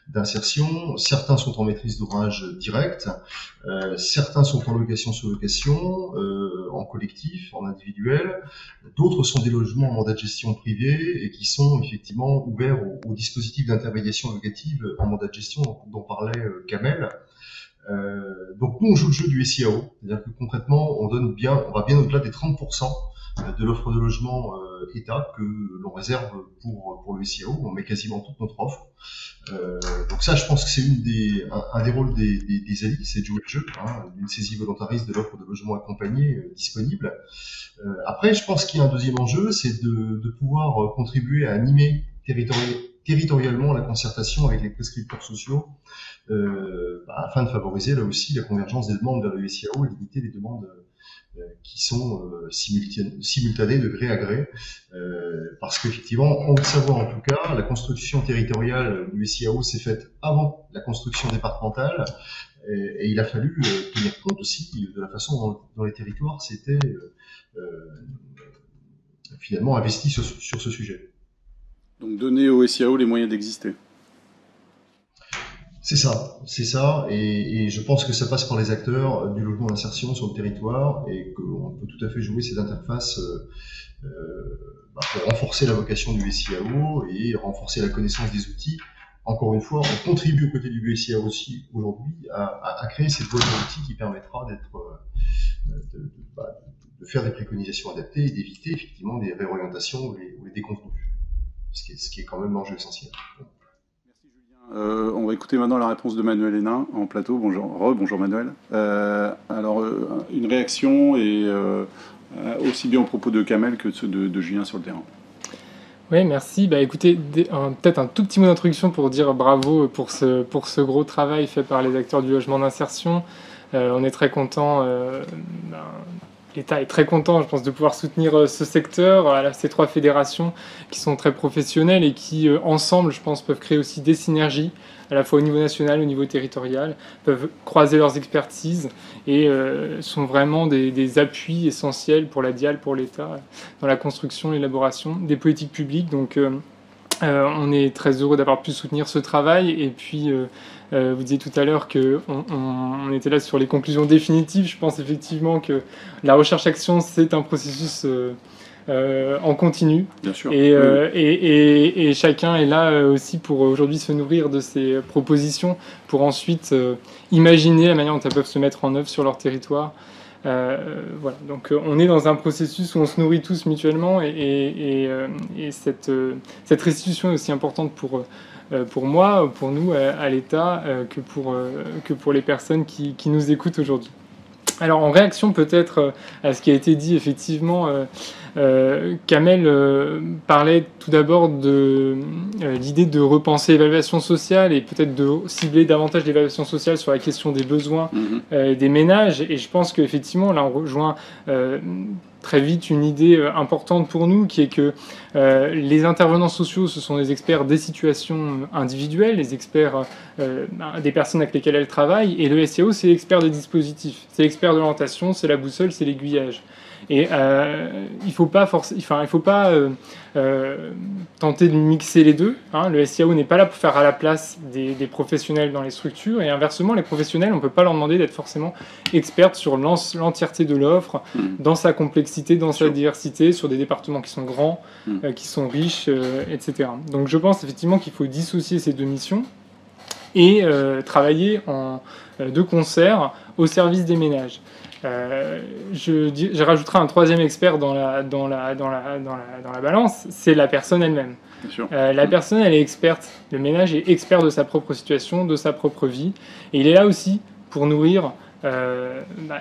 d'insertion. Certains sont en maîtrise d'ouvrage directe, certains sont en location sous location, en collectif, en individuel. D'autres sont des logements en mandat de gestion privé et qui sont effectivement ouverts au dispositif d'intermédiation locative en mandat de gestion dont parlait Kamel. Donc nous on joue le jeu du SIAO, c'est-à-dire que concrètement on va bien au-delà des 30% de l'offre de logement État que l'on réserve pour le SIAO. On met quasiment toute notre offre. Donc ça, je pense que c'est un des rôles des ALI, c'est de jouer le jeu, hein, d'une saisie volontariste de l'offre de logement accompagné disponible. Après, je pense qu'il y a un deuxième enjeu, c'est de pouvoir contribuer à animer territorialement la concertation avec les prescripteurs sociaux, afin de favoriser là aussi la convergence des demandes vers le SIAO et limiter les demandes qui sont simultanées de gré à gré, parce qu'effectivement, en Haute-Savoie en tout cas, la construction territoriale du SIAO s'est faite avant la construction départementale, et il a fallu tenir compte aussi de la façon dont les territoires s'étaient finalement investis sur ce sujet. Donc donner au SIAO les moyens d'exister. C'est ça, et je pense que ça passe par les acteurs du logement d'insertion sur le territoire, et qu'on peut tout à fait jouer cette interface pour renforcer la vocation du SIAO et renforcer la connaissance des outils. Encore une fois, on contribue aux côtés du SIAO aussi aujourd'hui à créer cette boîte d'outils qui permettra de faire des préconisations adaptées et d'éviter effectivement des réorientations ou les déconvenus, ce qui est quand même l'enjeu essentiel. On va écouter maintenant la réponse de Manuel Hénin en plateau. Bonjour Manuel. Alors, une réaction et aussi bien au propos de Kamel que ceux de Julien sur le terrain. Oui, merci. Écoutez, peut-être un tout petit mot d'introduction pour dire bravo pour ce gros travail fait par les acteurs du logement d'insertion. On est très content. L'État est très content, je pense, de pouvoir soutenir ce secteur, ces trois fédérations qui sont très professionnelles et qui, ensemble, je pense, peuvent créer aussi des synergies, à la fois au niveau national, au niveau territorial, peuvent croiser leurs expertises et sont vraiment des appuis essentiels pour la DIAL, pour l'État, dans la construction, l'élaboration des politiques publiques. Donc, on est très heureux d'avoir pu soutenir ce travail. Et puis, vous disiez tout à l'heure qu'on était là sur les conclusions définitives. Je pense effectivement que la recherche-action, c'est un processus en continu. Bien sûr. Et chacun est là aussi pour aujourd'hui se nourrir de ces propositions pour ensuite imaginer la manière dont elles peuvent se mettre en œuvre sur leur territoire. Voilà. Donc on est dans un processus où on se nourrit tous mutuellement et cette restitution est aussi importante pour moi, pour nous, à l'État, que pour les personnes qui nous écoutent aujourd'hui. Alors en réaction peut-être à ce qui a été dit, effectivement, Kamel parlait tout d'abord de l'idée de repenser l'évaluation sociale et peut-être de cibler davantage l'évaluation sociale sur la question des besoins des ménages. Et je pense qu'effectivement, là on rejoint très vite une idée importante pour nous, qui est que les intervenants sociaux, ce sont des experts des situations individuelles, les experts des personnes avec lesquelles elles travaillent, et le SIAO, c'est l'expert des dispositifs, c'est l'expert de l'orientation, c'est la boussole, c'est l'aiguillage. Et il faut pas tenter de mixer les deux. Hein. Le SIAO n'est pas là pour faire à la place des professionnels dans les structures, et inversement, les professionnels, on ne peut pas leur demander d'être forcément experts sur l'entièreté de l'offre, dans sa complexité, dans sa diversité, sur des départements qui sont grands, qui sont riches, etc. Donc je pense effectivement qu'il faut dissocier ces deux missions et travailler de concert au service des ménages. Je rajouterai un troisième expert dans la balance, c'est la personne elle-même. La personne, elle est experte, le ménage est expert de sa propre situation, de sa propre vie, et il est là aussi pour nourrir,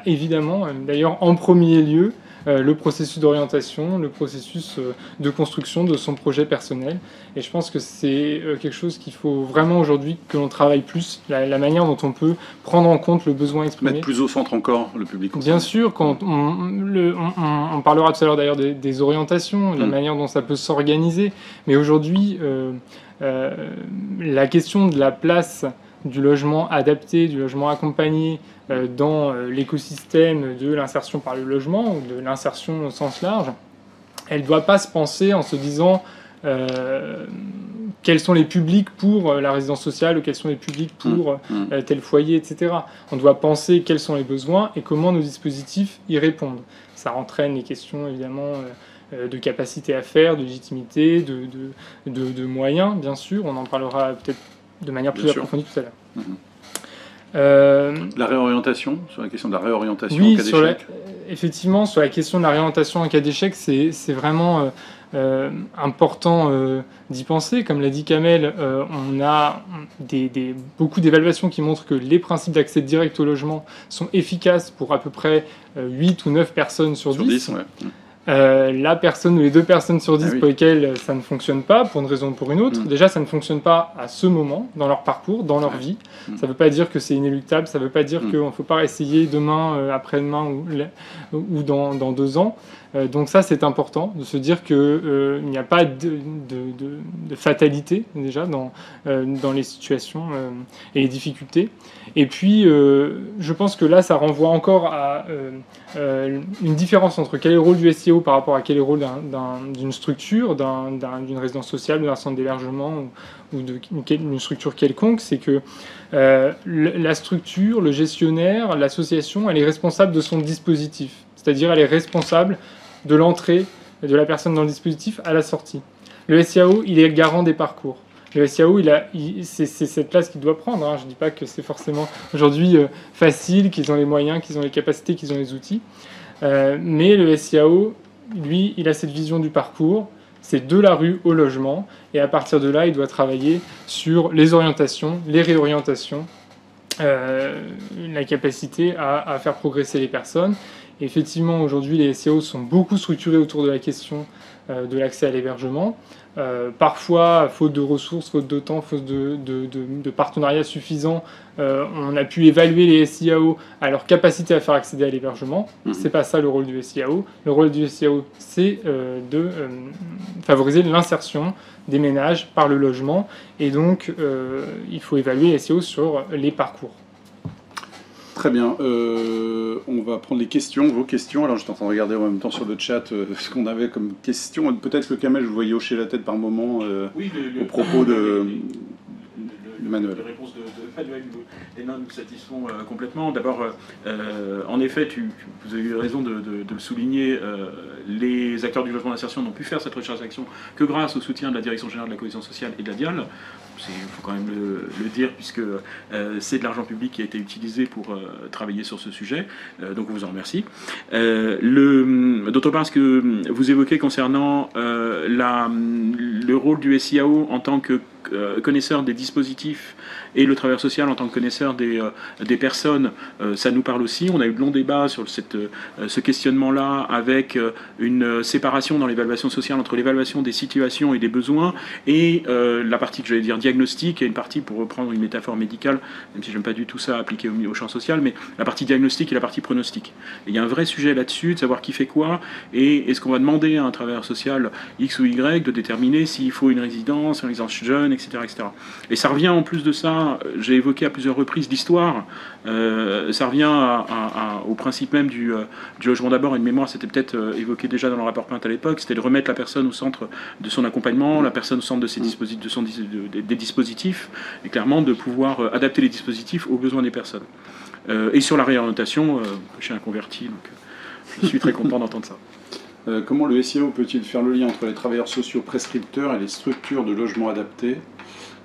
évidemment, d'ailleurs en premier lieu, le processus d'orientation, le processus de construction de son projet personnel. Et je pense que c'est quelque chose qu'il faut vraiment aujourd'hui que l'on travaille plus, la manière dont on peut prendre en compte le besoin exprimé. Mettre plus au centre encore le public concerné. Bien sûr, quand on parlera tout à l'heure d'ailleurs des orientations, la manière dont ça peut s'organiser. Mais aujourd'hui, la question de la place du logement adapté, du logement accompagné dans l'écosystème de l'insertion par le logement ou de l'insertion au sens large, elle ne doit pas se penser en se disant quels sont les publics pour la résidence sociale ou quels sont les publics pour tel foyer, etc. On doit penser quels sont les besoins et comment nos dispositifs y répondent. Ça entraîne les questions évidemment de capacité à faire, de légitimité, de moyens, bien sûr. On en parlera peut-être de manière plus approfondie tout à l'heure. La réorientation, sur la question de la réorientation oui, en cas d'échec. Effectivement, sur la question de la réorientation en cas d'échec, c'est vraiment important d'y penser. Comme l'a dit Kamel, on a beaucoup d'évaluations qui montrent que les principes d'accès direct au logement sont efficaces pour à peu près 8 ou 9 personnes sur 10. Ouais. La personne ou les 2 personnes sur 10 pour lesquelles ça ne fonctionne pas, pour une raison ou pour une autre, déjà ça ne fonctionne pas à ce moment, dans leur parcours, dans leur vie. Ça ne veut pas dire que c'est inéluctable, ça ne veut pas dire qu'il ne faut pas essayer demain, après-demain ou dans 2 ans. Donc ça c'est important, de se dire qu'il n'y a pas de fatalité déjà dans les situations et les difficultés. Et puis je pense que là ça renvoie encore à une différence entre quel est le rôle du SIAO par rapport à quel est le rôle d'une structure, d'une résidence sociale, d'un centre d'hébergement ou d'une structure quelconque. C'est que la structure, le gestionnaire, l'association, elle est responsable de son dispositif. C'est-à-dire elle est responsable de l'entrée de la personne dans le dispositif à la sortie. Le SIAO, il est garant des parcours. Le SIAO, c'est cette place qu'il doit prendre. Hein. Je ne dis pas que c'est forcément aujourd'hui facile, qu'ils ont les moyens, qu'ils ont les capacités, qu'ils ont les outils. Mais le SIAO, lui, il a cette vision du parcours. C'est de la rue au logement. Et à partir de là, il doit travailler sur les orientations, les réorientations, la capacité à faire progresser les personnes. Et effectivement, aujourd'hui, les SIAO sont beaucoup structurés autour de la question de l'accès à l'hébergement. Parfois, faute de ressources, faute de temps, faute de partenariats suffisants, on a pu évaluer les SIAO à leur capacité à faire accéder à l'hébergement. C'est pas ça le rôle du SIAO. Le rôle du SIAO, c'est de favoriser l'insertion des ménages par le logement. Et donc, il faut évaluer les SIAO sur les parcours. Très bien. On va prendre les questions, vos questions. Alors, j'étais en train de regarder en même temps sur le chat ce qu'on avait comme questions. Peut-être que Kamel, je vous voyais hocher la tête par moment au propos de Manuel. Les réponses de Manuel et nous satisfont complètement. D'abord, en effet, vous avez eu raison de le souligner, les acteurs du logement d'insertion n'ont pu faire cette recherche d'action que grâce au soutien de la Direction générale de la cohésion sociale et de la DIAL. Il faut quand même le dire, puisque c'est de l'argent public qui a été utilisé pour travailler sur ce sujet. Donc on vous en remercie. D'autre part, ce que vous évoquez concernant le rôle du SIAO en tant que connaisseur des dispositifs et le travailleur social en tant que connaisseur des personnes, ça nous parle aussi. On a eu de longs débats sur ce questionnement-là, avec une séparation dans l'évaluation sociale entre l'évaluation des situations et des besoins et la partie que j'allais dire diagnostic et une partie, pour reprendre une métaphore médicale, même si j'aime pas du tout ça appliqué au champ social, mais la partie diagnostic et la partie pronostic. Et il y a un vrai sujet là-dessus, de savoir qui fait quoi, et est-ce qu'on va demander à un travailleur social X ou Y de déterminer s'il faut une résidence jeune, etc., etc. Et ça revient en plus de ça, j'ai évoqué à plusieurs reprises l'histoire, ça revient au principe même du logement d'abord, et de mémoire, c'était peut-être évoqué déjà dans le rapport Pinte à l'époque, c'était de remettre la personne au centre de son accompagnement, la personne au centre de ses des dispositifs, et clairement de pouvoir adapter les dispositifs aux besoins des personnes. Et sur la réorientation, je suis un converti, donc je suis très content d'entendre ça. Comment le SIAO peut-il faire le lien entre les travailleurs sociaux prescripteurs et les structures de logement adaptés?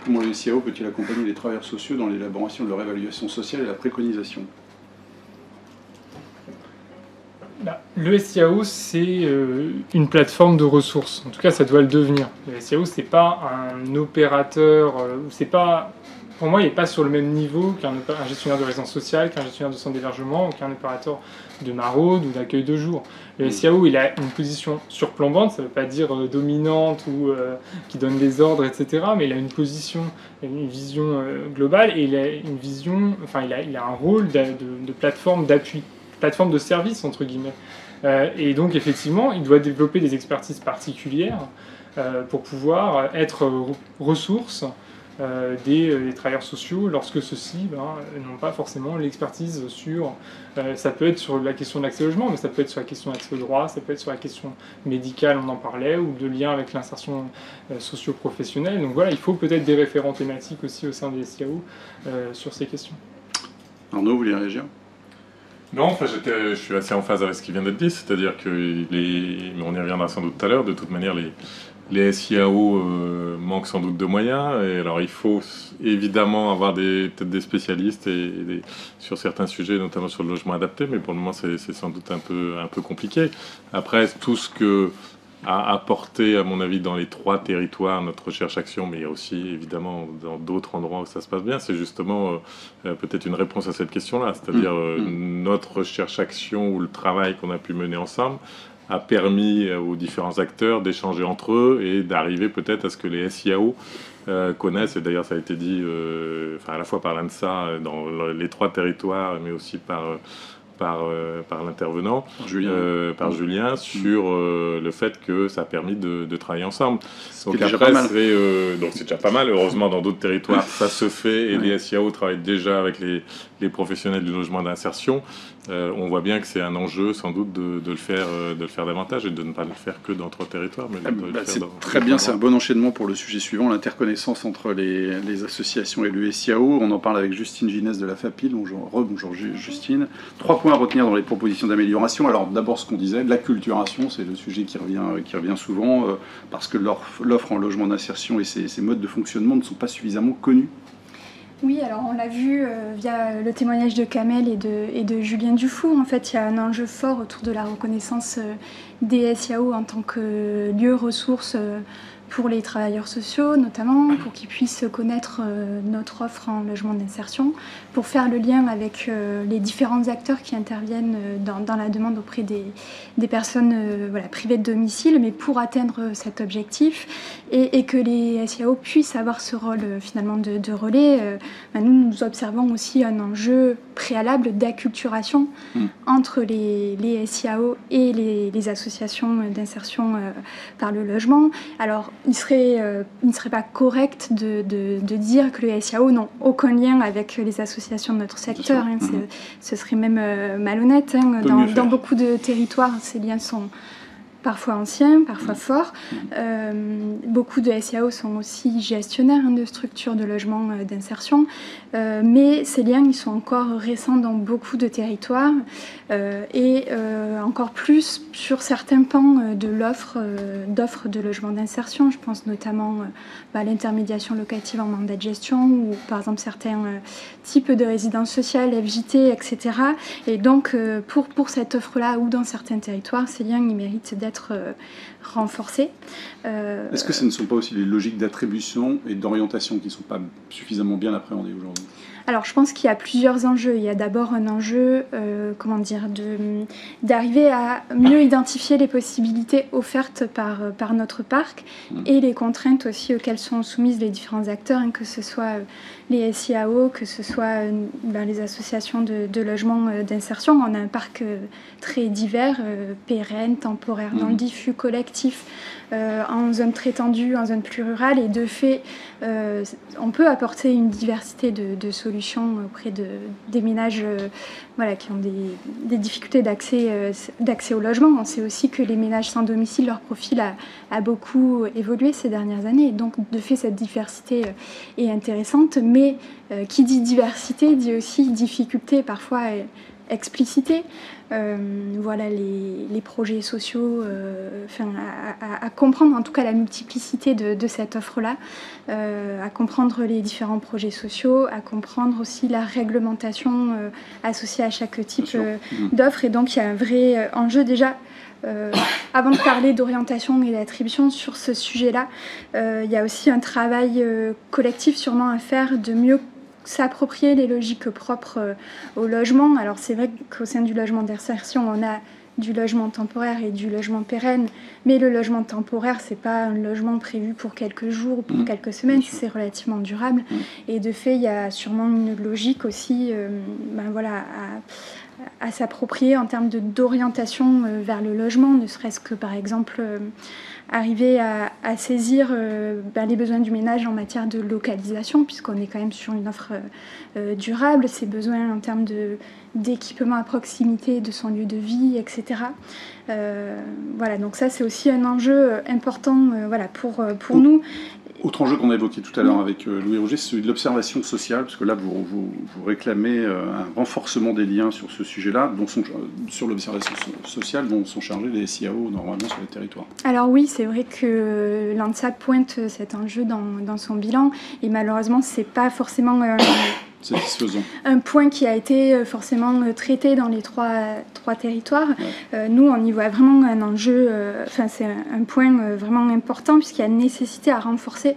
Comment le SIAO peut-il accompagner les travailleurs sociaux dans l'élaboration de leur évaluation sociale et la préconisation? Le SIAO, c'est une plateforme de ressources. En tout cas, ça doit le devenir. Le SIAO, c'est pas un opérateur, c'est pas, pour moi, il n'est pas sur le même niveau qu'un gestionnaire de résidence sociale, qu'un gestionnaire de centre d'hébergement ou qu'un opérateur de maraude ou d'accueil de jour. Le SIAO, il a une position surplombante, ça ne veut pas dire dominante ou qui donne des ordres, etc. Mais il a une position, une vision globale et il a une vision, enfin, il a un rôle de plateforme d'appui, plateforme de service, entre guillemets. Et donc, effectivement, il doit développer des expertises particulières pour pouvoir être ressource des travailleurs sociaux lorsque ceux-ci n'ont pas forcément l'expertise sur... ça peut être sur la question de l'accès au logement, mais ça peut être sur la question de l'accès au droit, ça peut être sur la question médicale, on en parlait, ou de lien avec l'insertion socio-professionnelle. Donc voilà, il faut peut-être des référents thématiques aussi au sein des SIAO sur ces questions. Arnaud, vous voulez réagir? Non, enfin, je suis assez en phase avec ce qui vient d'être dit, c'est-à-dire que, on y reviendra sans doute tout à l'heure, de toute manière, les SIAO manquent sans doute de moyens, et alors il faut évidemment avoir peut-être des spécialistes sur certains sujets, notamment sur le logement adapté, mais pour le moment c'est sans doute un peu compliqué. Après, tout ce que a apporté, à mon avis, dans les 3 territoires, notre recherche-action, mais il y a aussi évidemment dans d'autres endroits où ça se passe bien, c'est justement peut-être une réponse à cette question-là, c'est-à-dire notre recherche-action ou le travail qu'on a pu mener ensemble a permis aux différents acteurs d'échanger entre eux et d'arriver peut-être à ce que les SIAO connaissent, et d'ailleurs ça a été dit à la fois par l'ANSA dans les 3 territoires, mais aussi par l'intervenant, par Julien, sur le fait que ça a permis de travailler ensemble. Donc après, c'est déjà pas mal. Heureusement, dans d'autres territoires, ça se fait, et les SIAO travaillent déjà avec les professionnels du logement d'insertion. On voit bien que c'est un enjeu, sans doute, de le faire davantage et de ne pas le faire que dans 3 territoires. C'est très bien, c'est un bon enchaînement pour le sujet suivant, l'interconnaissance entre les associations et le SIAO. On en parle avec Justine Ginès de la FAPIL. Bonjour Justine. 3 points à retenir dans les propositions d'amélioration. Alors d'abord, ce qu'on disait, l'acculturation, c'est le sujet qui revient souvent, parce que l'offre en logement d'insertion et ses modes de fonctionnement ne sont pas suffisamment connus. Oui, alors on l'a vu via le témoignage de Kamel et de Julien Dufour. En fait, il y a un enjeu fort autour de la reconnaissance des SIAO en tant que lieu ressource pour les travailleurs sociaux, notamment, pour qu'ils puissent connaître notre offre en logement d'insertion, pour faire le lien avec les différents acteurs qui interviennent dans la demande auprès des personnes privées de domicile, mais pour atteindre cet objectif et que les SIAO puissent avoir ce rôle finalement de relais. Nous observons aussi un enjeu préalable d'acculturation entre les SIAO et les associations d'insertion par le logement. Alors, il ne serait pas correct de dire que les SIAO n'ont aucun lien avec les associations de notre secteur. Ce serait même malhonnête. Dans beaucoup de territoires, ces liens sont parfois anciens, parfois forts. Beaucoup de SIAO sont aussi gestionnaires de structures de logement d'insertion, mais ces liens ils sont encore récents dans beaucoup de territoires et encore plus sur certains pans de d'offres de logement d'insertion. Je pense notamment à l'intermédiation locative en mandat de gestion ou par exemple certains types de résidences sociales, FJT, etc. Et donc pour cette offre-là ou dans certains territoires, ces liens ils méritent d'être être renforcée. Est-ce que ce ne sont pas aussi les logiques d'attribution et d'orientation qui ne sont pas suffisamment bien appréhendées aujourd'hui? Alors, je pense qu'il y a plusieurs enjeux. Il y a d'abord un enjeu, d'arriver à mieux identifier les possibilités offertes par notre parc et les contraintes aussi auxquelles sont soumises les différents acteurs, que ce soit les SIAO, que ce soit les associations de logements d'insertion. On a un parc très divers, pérenne, temporaire, dans le diffus, collectif, en zone très tendue, en zone plus rurale, et de fait, on peut apporter une diversité de solutions auprès des ménages qui ont des difficultés d'accès au logement. On sait aussi que les ménages sans domicile, leur profil a beaucoup évolué ces dernières années, et donc de fait cette diversité est intéressante, mais qui dit diversité dit aussi difficulté, parfois explicité. Les projets sociaux, à comprendre en tout cas la multiplicité de cette offre-là, à comprendre les différents projets sociaux, à comprendre aussi la réglementation associée à chaque type d'offre. Et donc il y a un vrai enjeu déjà. Avant de parler d'orientation et d'attribution sur ce sujet-là, il y a aussi un travail collectif sûrement à faire de mieux s'approprier les logiques propres au logement. Alors c'est vrai qu'au sein du logement d'insertion, on a du logement temporaire et du logement pérenne, mais le logement temporaire, c'est pas un logement prévu pour quelques jours ou pour quelques semaines, c'est relativement durable. Et de fait, il y a sûrement une logique aussi à s'approprier en termes d'orientation vers le logement, ne serait-ce que par exemple arriver à saisir les besoins du ménage en matière de localisation, puisqu'on est quand même sur une offre durable, ses besoins en termes d'équipement à proximité de son lieu de vie, etc. Donc ça c'est aussi un enjeu important pour nous. Autre enjeu qu'on a évoqué tout à l'heure avec Louis Rouget, c'est celui de l'observation sociale, parce que là, vous réclamez un renforcement des liens sur ce sujet-là, sur l'observation sociale, dont sont chargés les SIAO normalement sur les territoires. Alors oui, c'est vrai que l'ANSA pointe cet enjeu dans son bilan, et malheureusement, c'est pas forcément satisfaisant. Un point qui a été forcément traité dans les trois territoires. Ouais. Nous, on y voit vraiment un enjeu, c'est un point vraiment important, puisqu'il y a nécessité à renforcer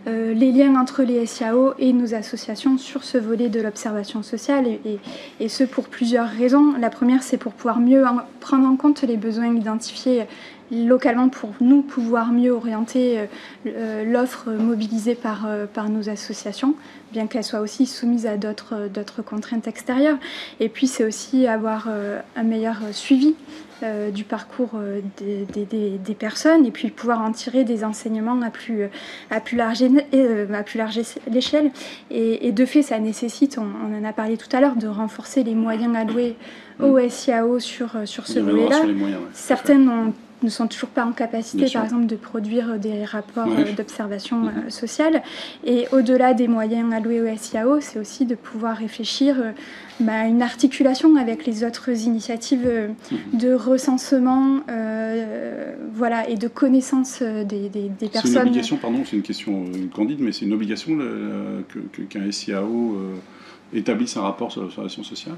les liens entre les SIAO et nos associations sur ce volet de l'observation sociale, et ce pour plusieurs raisons. La première, c'est pour pouvoir mieux prendre en compte les besoins identifiés localement, pour nous pouvoir mieux orienter l'offre mobilisée par nos associations, bien qu'elle soit aussi soumise à d'autres contraintes extérieures. Et puis c'est aussi avoir un meilleur suivi du parcours des personnes, et puis pouvoir en tirer des enseignements à plus large échelle. Et de fait, ça nécessite, on en a parlé tout à l'heure, de renforcer les moyens alloués aux SIAO sur ce volet-là. Certaines ne sont toujours pas en capacité, par exemple, de produire des rapports d'observation sociale. Et au-delà des moyens alloués aux SIAO, c'est aussi de pouvoir réfléchir à une articulation avec les autres initiatives de recensement et de connaissance des personnes. C'est une obligation, c'est une question candide, mais c'est une obligation qu'un SIAO établisse un rapport sur l'observation sociale?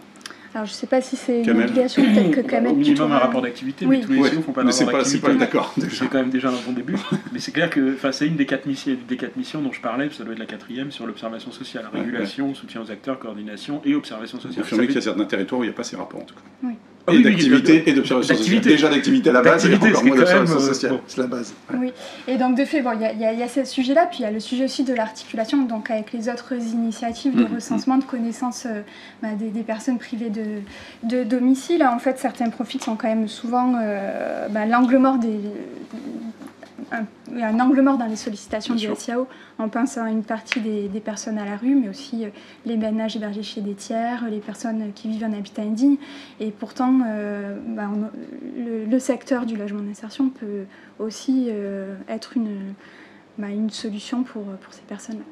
Alors, je ne sais pas si c'est une obligation, peut-être que Kamel... Au minimum, un rapport d'activité, mais tous les SIAO ne font pas de rapport d'activité. C'est pas d'accord. C'est quand même déjà dans ton début. Mais c'est clair que c'est une des quatre missions dont je parlais, ça doit être la quatrième, sur l'observation sociale. Régulation, soutien aux acteurs, coordination et observation sociale. Confirmer qu'il y a certains territoires où il n'y a pas ces rapports, en tout cas. Oui. Et d'activité et d'observation sociale. Déjà d'activité à la base, et encore moins d'observation sociale. C'est la base. Oui, et donc de fait, il y a ce sujet-là, puis il y a le sujet aussi de l'articulation donc avec les autres initiatives de recensement, de connaissance des personnes privées de domicile. En fait, certains profils sont quand même souvent l'angle mort un angle mort dans les sollicitations du SIAO. On pense à une partie des personnes à la rue, mais aussi les ménages hébergés chez des tiers, les personnes qui vivent en habitat indigne. Et pourtant, le secteur du logement d'insertion peut aussi être une solution pour ces personnes-là.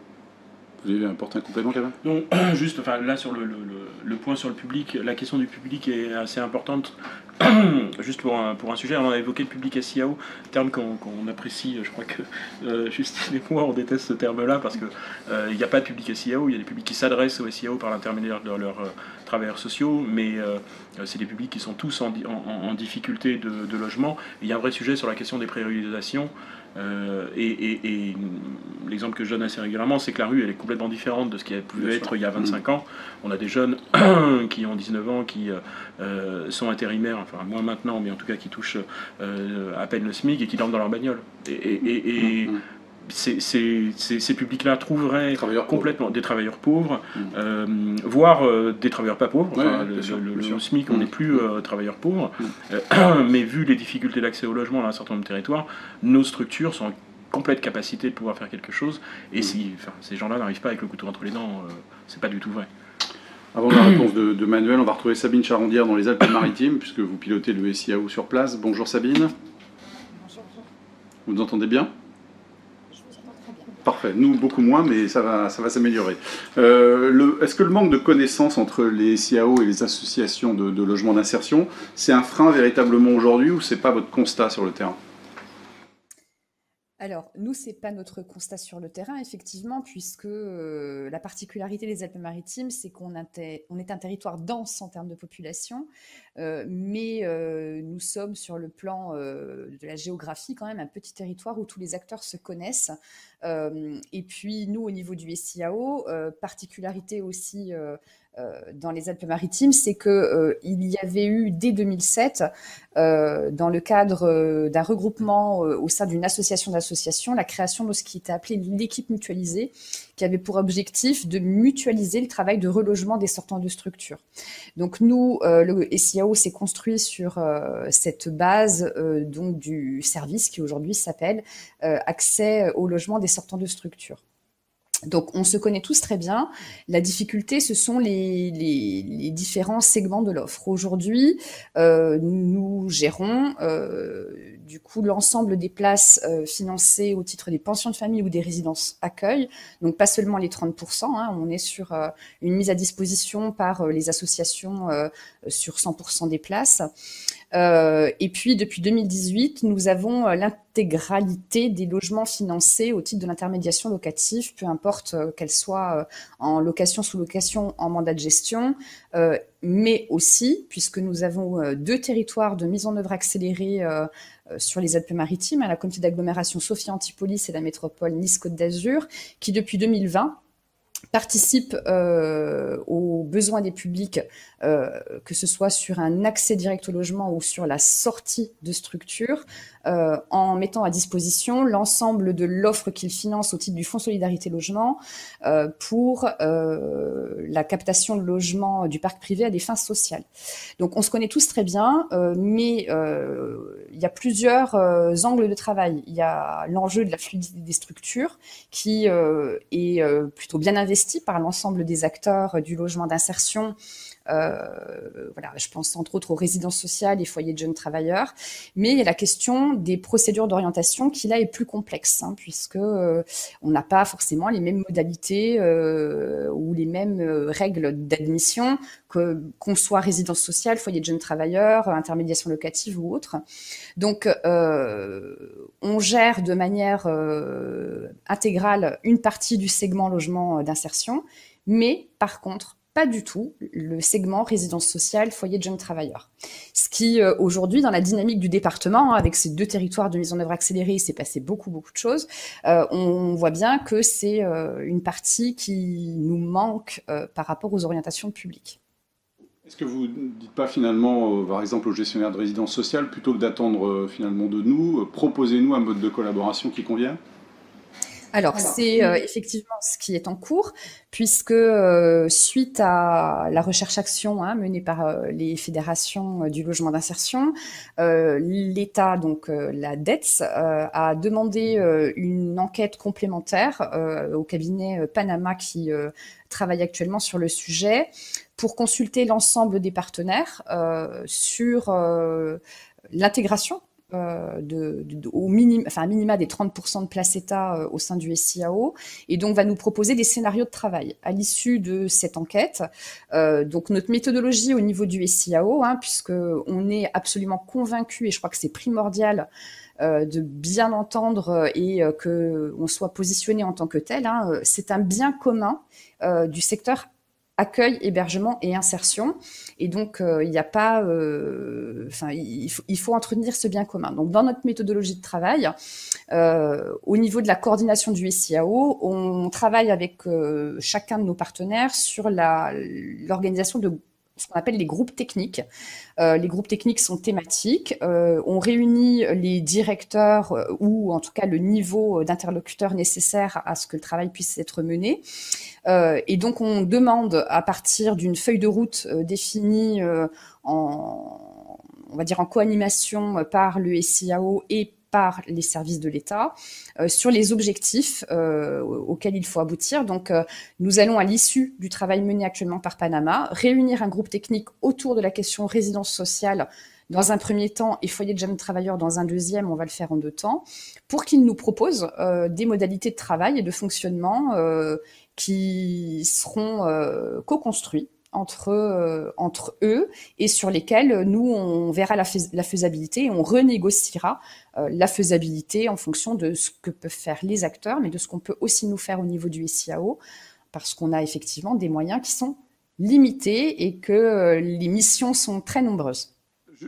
Vous voulez apporter un complément, Kevin ? Non, juste, là sur le point sur le public, la question du public est assez importante juste pour un sujet, on a évoqué le public SIAO, terme qu'on apprécie, je crois que Justine et moi on déteste ce terme-là parce que il n'y a pas de public SIAO, il y a des publics qui s'adressent au SIAO par l'intermédiaire de leurs travailleurs sociaux, mais c'est des publics qui sont tous en difficulté de logement. Il y a un vrai sujet sur la question des priorisations. Et l'exemple que je donne assez régulièrement, c'est que la rue elle est complètement différente de ce qui a pu être il y a 25 ans. On a des jeunes qui ont 19 ans, qui sont intérimaires, enfin moins maintenant, mais en tout cas qui touchent à peine le SMIC et qui dorment dans leur bagnole. Ces publics-là trouveraient complètement des travailleurs pauvres, voire des travailleurs pas pauvres. Le SMIC, on n'est plus travailleurs pauvres. Mais vu les difficultés d'accès au logement dans un certain nombre de territoires, nos structures sont en complète capacité de pouvoir faire quelque chose. Et si ces gens-là n'arrivent pas avec le couteau entre les dents, c'est pas du tout vrai. Avant la réponse de Manuel, on va retrouver Sabine Charandière dans les Alpes-Maritimes, puisque vous pilotez le SIAO sur place. Bonjour Sabine. Bonjour. Vous nous entendez bien ? Parfait, nous beaucoup moins, mais ça va s'améliorer. Est-ce que le manque de connaissances entre les SIAO et les associations de logement d'insertion, c'est un frein véritablement aujourd'hui ou c'est pas votre constat sur le terrain ? Alors, nous, ce n'est pas notre constat sur le terrain, effectivement, puisque la particularité des Alpes-Maritimes, c'est qu'on est un territoire dense en termes de population, mais nous sommes sur le plan de la géographie quand même un petit territoire où tous les acteurs se connaissent. Et puis, nous, au niveau du SIAO, particularité aussi dans les Alpes-Maritimes, c'est qu'il y avait eu dès 2007, dans le cadre d'un regroupement au sein d'une association d'associations, la création de ce qui était appelé l'équipe mutualisée, qui avait pour objectif de mutualiser le travail de relogement des sortants de structure. Donc nous, le SIAO s'est construit sur cette base donc du service qui aujourd'hui s'appelle accès au logement des sortants de structure. Donc, on se connaît tous très bien. La difficulté, ce sont les différents segments de l'offre. Aujourd'hui, nous gérons du coup l'ensemble des places financées au titre des pensions de famille ou des résidences accueil. Donc, pas seulement les 30%. On est sur une mise à disposition par les associations sur 100% des places. Et puis, depuis 2018, nous avons l'intégralité des logements financés au titre de l'intermédiation locative, peu importe qu'elle soit en location, sous-location, en mandat de gestion, mais aussi, puisque nous avons 2 territoires de mise en œuvre accélérée sur les Alpes-Maritimes, à la communauté d'agglomération Sophia Antipolis et la métropole Nice-Côte d'Azur, qui depuis 2020 participe aux besoins des publics, que ce soit sur un accès direct au logement ou sur la sortie de structure, en mettant à disposition l'ensemble de l'offre qu'ils financent au titre du Fonds Solidarité Logement pour la captation de logements du parc privé à des fins sociales. Donc on se connaît tous très bien, mais il y a plusieurs angles de travail. Il y a l'enjeu de la fluidité des structures qui est plutôt bien investi par l'ensemble des acteurs du logement d'insertion. Voilà, je pense entre autres aux résidences sociales et foyers de jeunes travailleurs, mais il y a la question des procédures d'orientation qui là est plus complexe, puisque on n'a pas forcément les mêmes modalités ou les mêmes règles d'admission qu'on soit résidence sociale, foyer de jeunes travailleurs, intermédiation locative ou autre. Donc on gère de manière intégrale une partie du segment logement d'insertion, mais par contre pas du tout le segment résidence sociale, foyer de jeunes travailleurs. Ce qui, aujourd'hui, dans la dynamique du département, avec ces 2 territoires de mise en œuvre accélérée, il s'est passé beaucoup de choses. On voit bien que c'est une partie qui nous manque par rapport aux orientations publiques. Est-ce que vous ne dites pas finalement, par exemple, aux gestionnaires de résidence sociale, plutôt que d'attendre finalement de nous, proposez-nous un mode de collaboration qui convient ? Alors, c'est effectivement ce qui est en cours, puisque suite à la recherche-action menée par les fédérations du logement d'insertion, l'État, donc la DETS, a demandé une enquête complémentaire au cabinet Panama qui travaille actuellement sur le sujet pour consulter l'ensemble des partenaires sur l'intégration au minima des 30% de place État au sein du SIAO, et donc va nous proposer des scénarios de travail. À l'issue de cette enquête, donc notre méthodologie au niveau du SIAO, puisqu'on est absolument convaincu, et je crois que c'est primordial de bien entendre et qu'on soit positionné en tant que tel, c'est un bien commun du secteur accueil, hébergement et insertion. Et donc, il n'y a pas... il faut entretenir ce bien commun. Donc, dans notre méthodologie de travail, au niveau de la coordination du SIAO, on travaille avec chacun de nos partenaires sur l'organisation de ce qu'on appelle les groupes techniques. Les groupes techniques sont thématiques. On réunit les directeurs ou en tout cas le niveau d'interlocuteur nécessaire à ce que le travail puisse être mené. Et donc on demande à partir d'une feuille de route définie on va dire en co-animation par le SIAO et par les services de l'État, sur les objectifs auxquels il faut aboutir. Donc, nous allons, à l'issue du travail mené actuellement par Panama, réunir un groupe technique autour de la question résidence sociale dans un premier temps et foyer de jeunes travailleurs dans un deuxième, on va le faire en 2 temps, pour qu'ils nous proposent des modalités de travail et de fonctionnement qui seront co-construits entre eux et sur lesquels nous, on verra la faisabilité et on renégociera la faisabilité en fonction de ce que peuvent faire les acteurs, mais de ce qu'on peut aussi nous faire au niveau du SIAO, parce qu'on a effectivement des moyens qui sont limités et que les missions sont très nombreuses.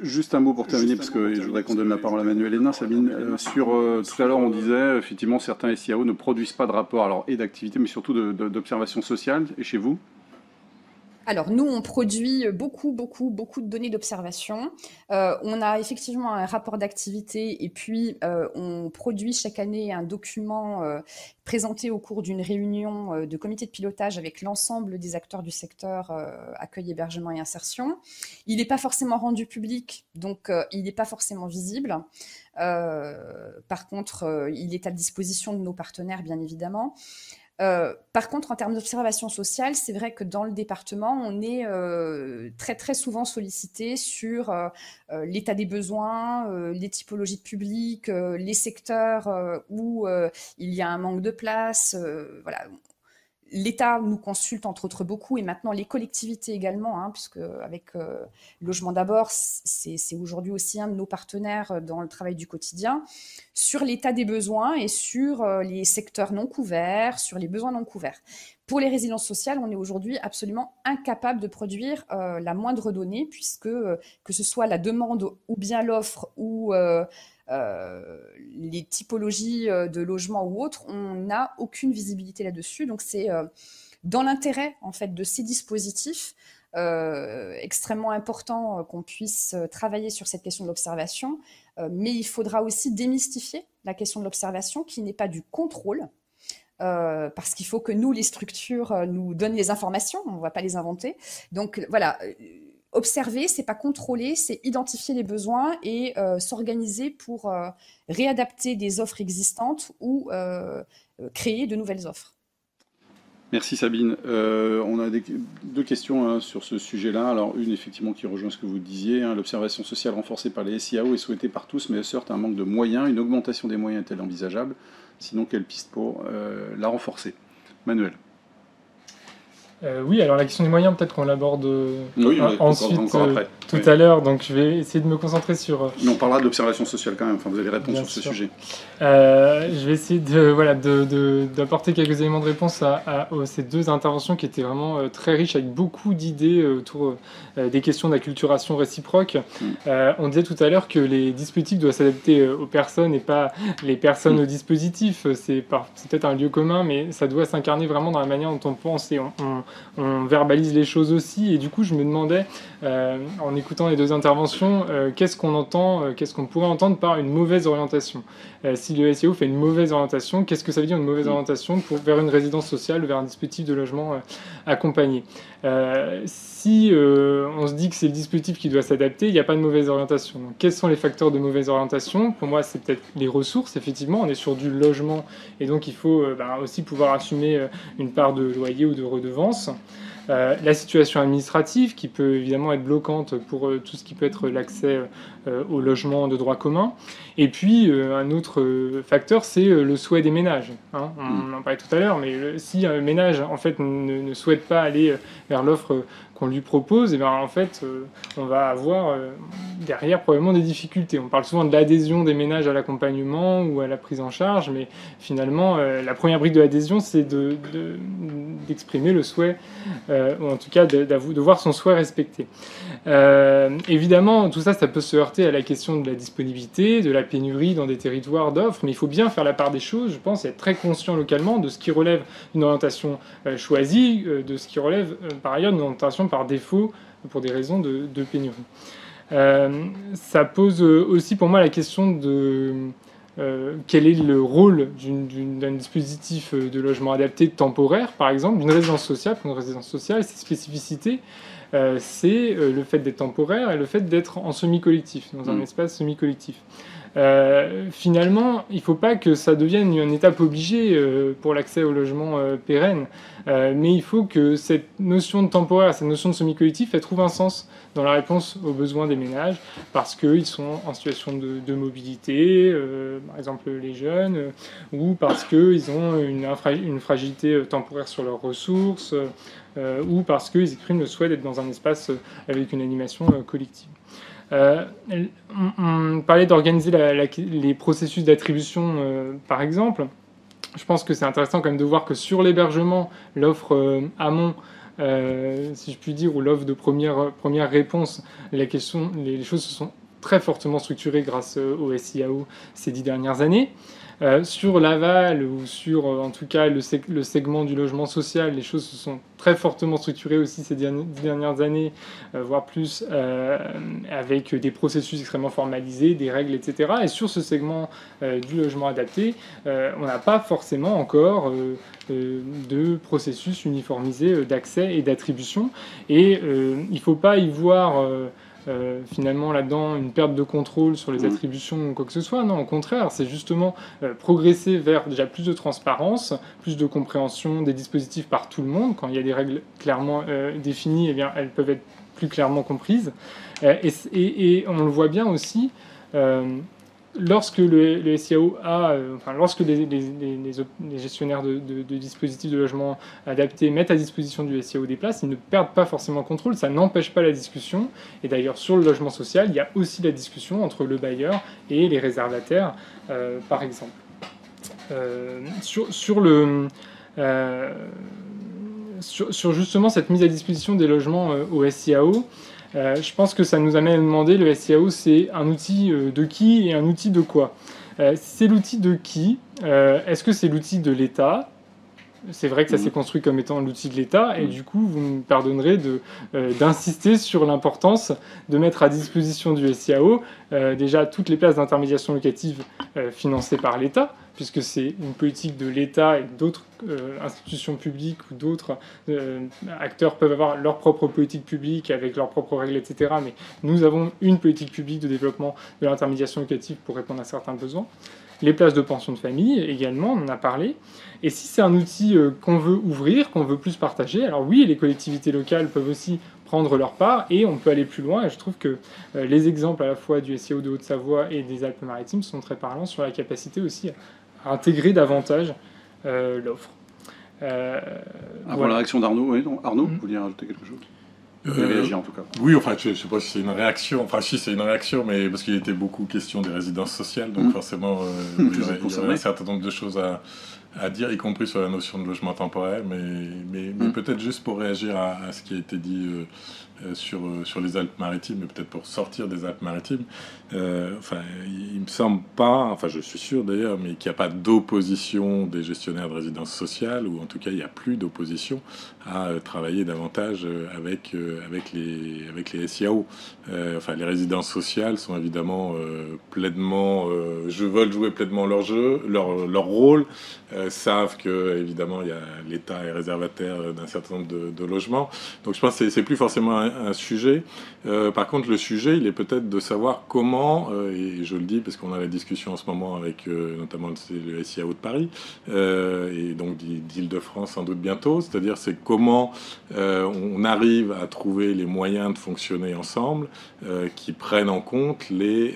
Juste un mot pour terminer, parce que je voudrais qu'on donne la parole à Manuel Hénin. Sabine, tout à l'heure, on disait, effectivement, certains SIAO ne produisent pas de rapport et d'activité, mais surtout d'observation sociale. Et chez vous ? Alors, nous, on produit beaucoup de données d'observation. On a effectivement un rapport d'activité et puis on produit chaque année un document présenté au cours d'une réunion de comité de pilotage avec l'ensemble des acteurs du secteur accueil, hébergement et insertion. Il n'est pas forcément rendu public, donc il n'est pas forcément visible. Par contre, il est à disposition de nos partenaires, bien évidemment. Par contre, en termes d'observation sociale, c'est vrai que dans le département, on est très souvent sollicité sur l'état des besoins, les typologies de public, les secteurs où il y a un manque de place. Voilà. L'État nous consulte entre autres beaucoup et maintenant les collectivités également, puisque avec Logement d'abord, c'est aujourd'hui aussi un de nos partenaires dans le travail du quotidien, sur l'état des besoins et sur les secteurs non couverts, sur les besoins non couverts. Pour les résidences sociales, on est aujourd'hui absolument incapable de produire la moindre donnée, puisque que ce soit la demande ou bien l'offre ou les typologies de logements ou autres, on n'a aucune visibilité là-dessus. Donc c'est dans l'intérêt en fait de ces dispositifs extrêmement important qu'on puisse travailler sur cette question de l'observation, mais il faudra aussi démystifier la question de l'observation qui n'est pas du contrôle, parce qu'il faut que nous, les structures, nous donnent les informations, on ne va pas les inventer. Donc voilà, observer, c'est pas contrôler, c'est identifier les besoins et s'organiser pour réadapter des offres existantes ou créer de nouvelles offres. Merci Sabine. On a 2 questions sur ce sujet-là. Alors une effectivement qui rejoint ce que vous disiez. L'observation sociale renforcée par les SIAO est souhaitée par tous, mais elle se heurte à un manque de moyens. Une augmentation des moyens est-elle envisageable ? Sinon, quelle piste pour la renforcer ? Manuel. Oui, alors la question des moyens, peut-être qu'on l'aborde ensuite, encore après. Tout à l'heure, donc je vais essayer de me concentrer sur... Mais on parlera de l'observation sociale quand même, enfin, vous allez répondre sur ce sujet. Je vais essayer d'apporter quelques éléments de réponse à ces 2 interventions qui étaient vraiment très riches, avec beaucoup d'idées autour des questions d'acculturation réciproque. On disait tout à l'heure que les dispositifs doivent s'adapter aux personnes et pas les personnes aux dispositifs. C'est peut-être un lieu commun, mais ça doit s'incarner vraiment dans la manière dont on pense et on verbalise les choses aussi. Et du coup, je me demandais, en écoutant les 2 interventions, qu'est-ce qu'on pourrait entendre par une mauvaise orientation. Si le SIAO fait une mauvaise orientation, qu'est-ce que ça veut dire une mauvaise orientation vers une résidence sociale, vers un dispositif de logement accompagné ? Si on se dit que c'est le dispositif qui doit s'adapter, il n'y a pas de mauvaise orientation. Donc, quels sont les facteurs de mauvaise orientation ? Pour moi, c'est peut-être les ressources, effectivement. On est sur du logement et donc il faut aussi pouvoir assumer une part de loyer ou de redevance. La situation administrative qui peut évidemment être bloquante pour tout ce qui peut être l'accès au logement de droit commun. Et puis un autre facteur, c'est le souhait des ménages. Hein. On en parlait tout à l'heure, mais si un ménage en fait ne souhaite pas aller vers l'offre qu'on lui propose, et bien en fait on va avoir derrière probablement des difficultés. On parle souvent de l'adhésion des ménages à l'accompagnement ou à la prise en charge, mais finalement la première brique de l'adhésion, c'est d'exprimer le souhait, ou en tout cas de voir son souhait respecté. Évidemment, tout ça, ça peut se heurter à la question de la disponibilité, de la pénurie dans des territoires d'offres, mais il faut bien faire la part des choses, je pense, et être très conscient localement de ce qui relève d'une orientation choisie, de ce qui relève par ailleurs d'une orientation par défaut pour des raisons de pénurie. Ça pose aussi pour moi la question de quel est le rôle d'un dispositif de logement adapté temporaire, par exemple, d'une résidence sociale. Pour une résidence sociale, ses spécificités, c'est le fait d'être temporaire et le fait d'être en semi-collectif, dans un espace semi-collectif. Finalement, il ne faut pas que ça devienne une étape obligée pour l'accès au logement pérenne, mais il faut que cette notion de temporaire, cette notion de semi-collectif, elle trouve un sens dans la réponse aux besoins des ménages, parce qu'ils sont en situation de mobilité, par exemple les jeunes, ou parce qu'ils ont une fragilité temporaire sur leurs ressources, ou parce qu'ils expriment le souhait d'être dans un espace avec une animation collective. On parlait d'organiser les processus d'attribution, par exemple. Je pense que c'est intéressant quand même de voir que sur l'hébergement, l'offre amont, si je puis dire, ou l'offre de première réponse, les choses se sont très fortement structurées grâce au SIAO ces 10 dernières années. Sur l'aval ou sur en tout cas le segment du logement social, les choses se sont très fortement structurées aussi ces 10 dernières années, voire plus, avec des processus extrêmement formalisés, des règles, etc. Et sur ce segment du logement adapté, on n'a pas forcément encore de processus uniformisé d'accès et d'attribution. Et il ne faut pas y voir finalement là-dedans une perte de contrôle sur les attributions ou quoi que ce soit. Non, au contraire, c'est justement progresser vers déjà plus de transparence, plus de compréhension des dispositifs par tout le monde. Quand il y a des règles clairement définies, eh bien, elles peuvent être plus clairement comprises. Et on le voit bien aussi, lorsque le SIAO lorsque les gestionnaires de dispositifs de logement adaptés mettent à disposition du SIAO des places, ils ne perdent pas forcément le contrôle, ça n'empêche pas la discussion. Et d'ailleurs, sur le logement social, il y a aussi la discussion entre le bailleur et les réservataires, par exemple. Sur justement cette mise à disposition des logements au SIAO, je pense que ça nous amène à demander, le SIAO, c'est un outil de qui et un outil de quoi? C'est l'outil de qui? Est-ce que c'est l'outil de l'État? C'est vrai que ça s'est construit comme étant l'outil de l'État, et du coup, vous me pardonnerez d'insister sur l'importance de mettre à disposition du SIAO déjà toutes les places d'intermédiation locative financées par l'État, puisque c'est une politique de l'État et d'autres institutions publiques ou d'autres acteurs peuvent avoir leur propre politique publique avec leurs propres règles, etc. Mais nous avons une politique publique de développement de l'intermédiation locative pour répondre à certains besoins. Les places de pension de famille également, on en a parlé. Et si c'est un outil qu'on veut ouvrir, qu'on veut plus partager, alors oui, les collectivités locales peuvent aussi prendre leur part et on peut aller plus loin. Et je trouve que les exemples à la fois du SIAO de Haute-Savoie et des Alpes-Maritimes sont très parlants sur la capacité aussi à intégrer davantage l'offre. Avant la réaction d'Arnaud, oui, Arnaud, vous vouliez rajouter quelque chose? Réagir en tout cas. Oui, enfin, je ne sais pas si c'est une réaction. Enfin, si c'est une réaction, mais parce qu'il était beaucoup question des résidences sociales, donc forcément, il y aurait un certain nombre de choses à dire, y compris sur la notion de logement temporaire, mais peut-être juste pour réagir à ce qui a été dit sur les Alpes-Maritimes, et peut-être pour sortir des Alpes-Maritimes. Enfin, il me semble pas, enfin je suis sûr d'ailleurs, mais qu'il n'y a pas d'opposition des gestionnaires de résidences sociales, ou en tout cas il n'y a plus d'opposition à travailler davantage avec les SIAO. Enfin, les résidences sociales sont évidemment pleinement, veulent jouer pleinement leur jeu, leur rôle. savent que évidemment l'État est réservataire d'un certain nombre de logements. Donc je pense que c'est plus forcément un sujet. Par contre, le sujet, il est peut-être de savoir comment, et je le dis parce qu'on a la discussion en ce moment avec notamment le SIAO de Paris, et donc d'Île-de-France sans doute bientôt, c'est-à-dire c'est comment on arrive à trouver les moyens de fonctionner ensemble qui prennent en compte les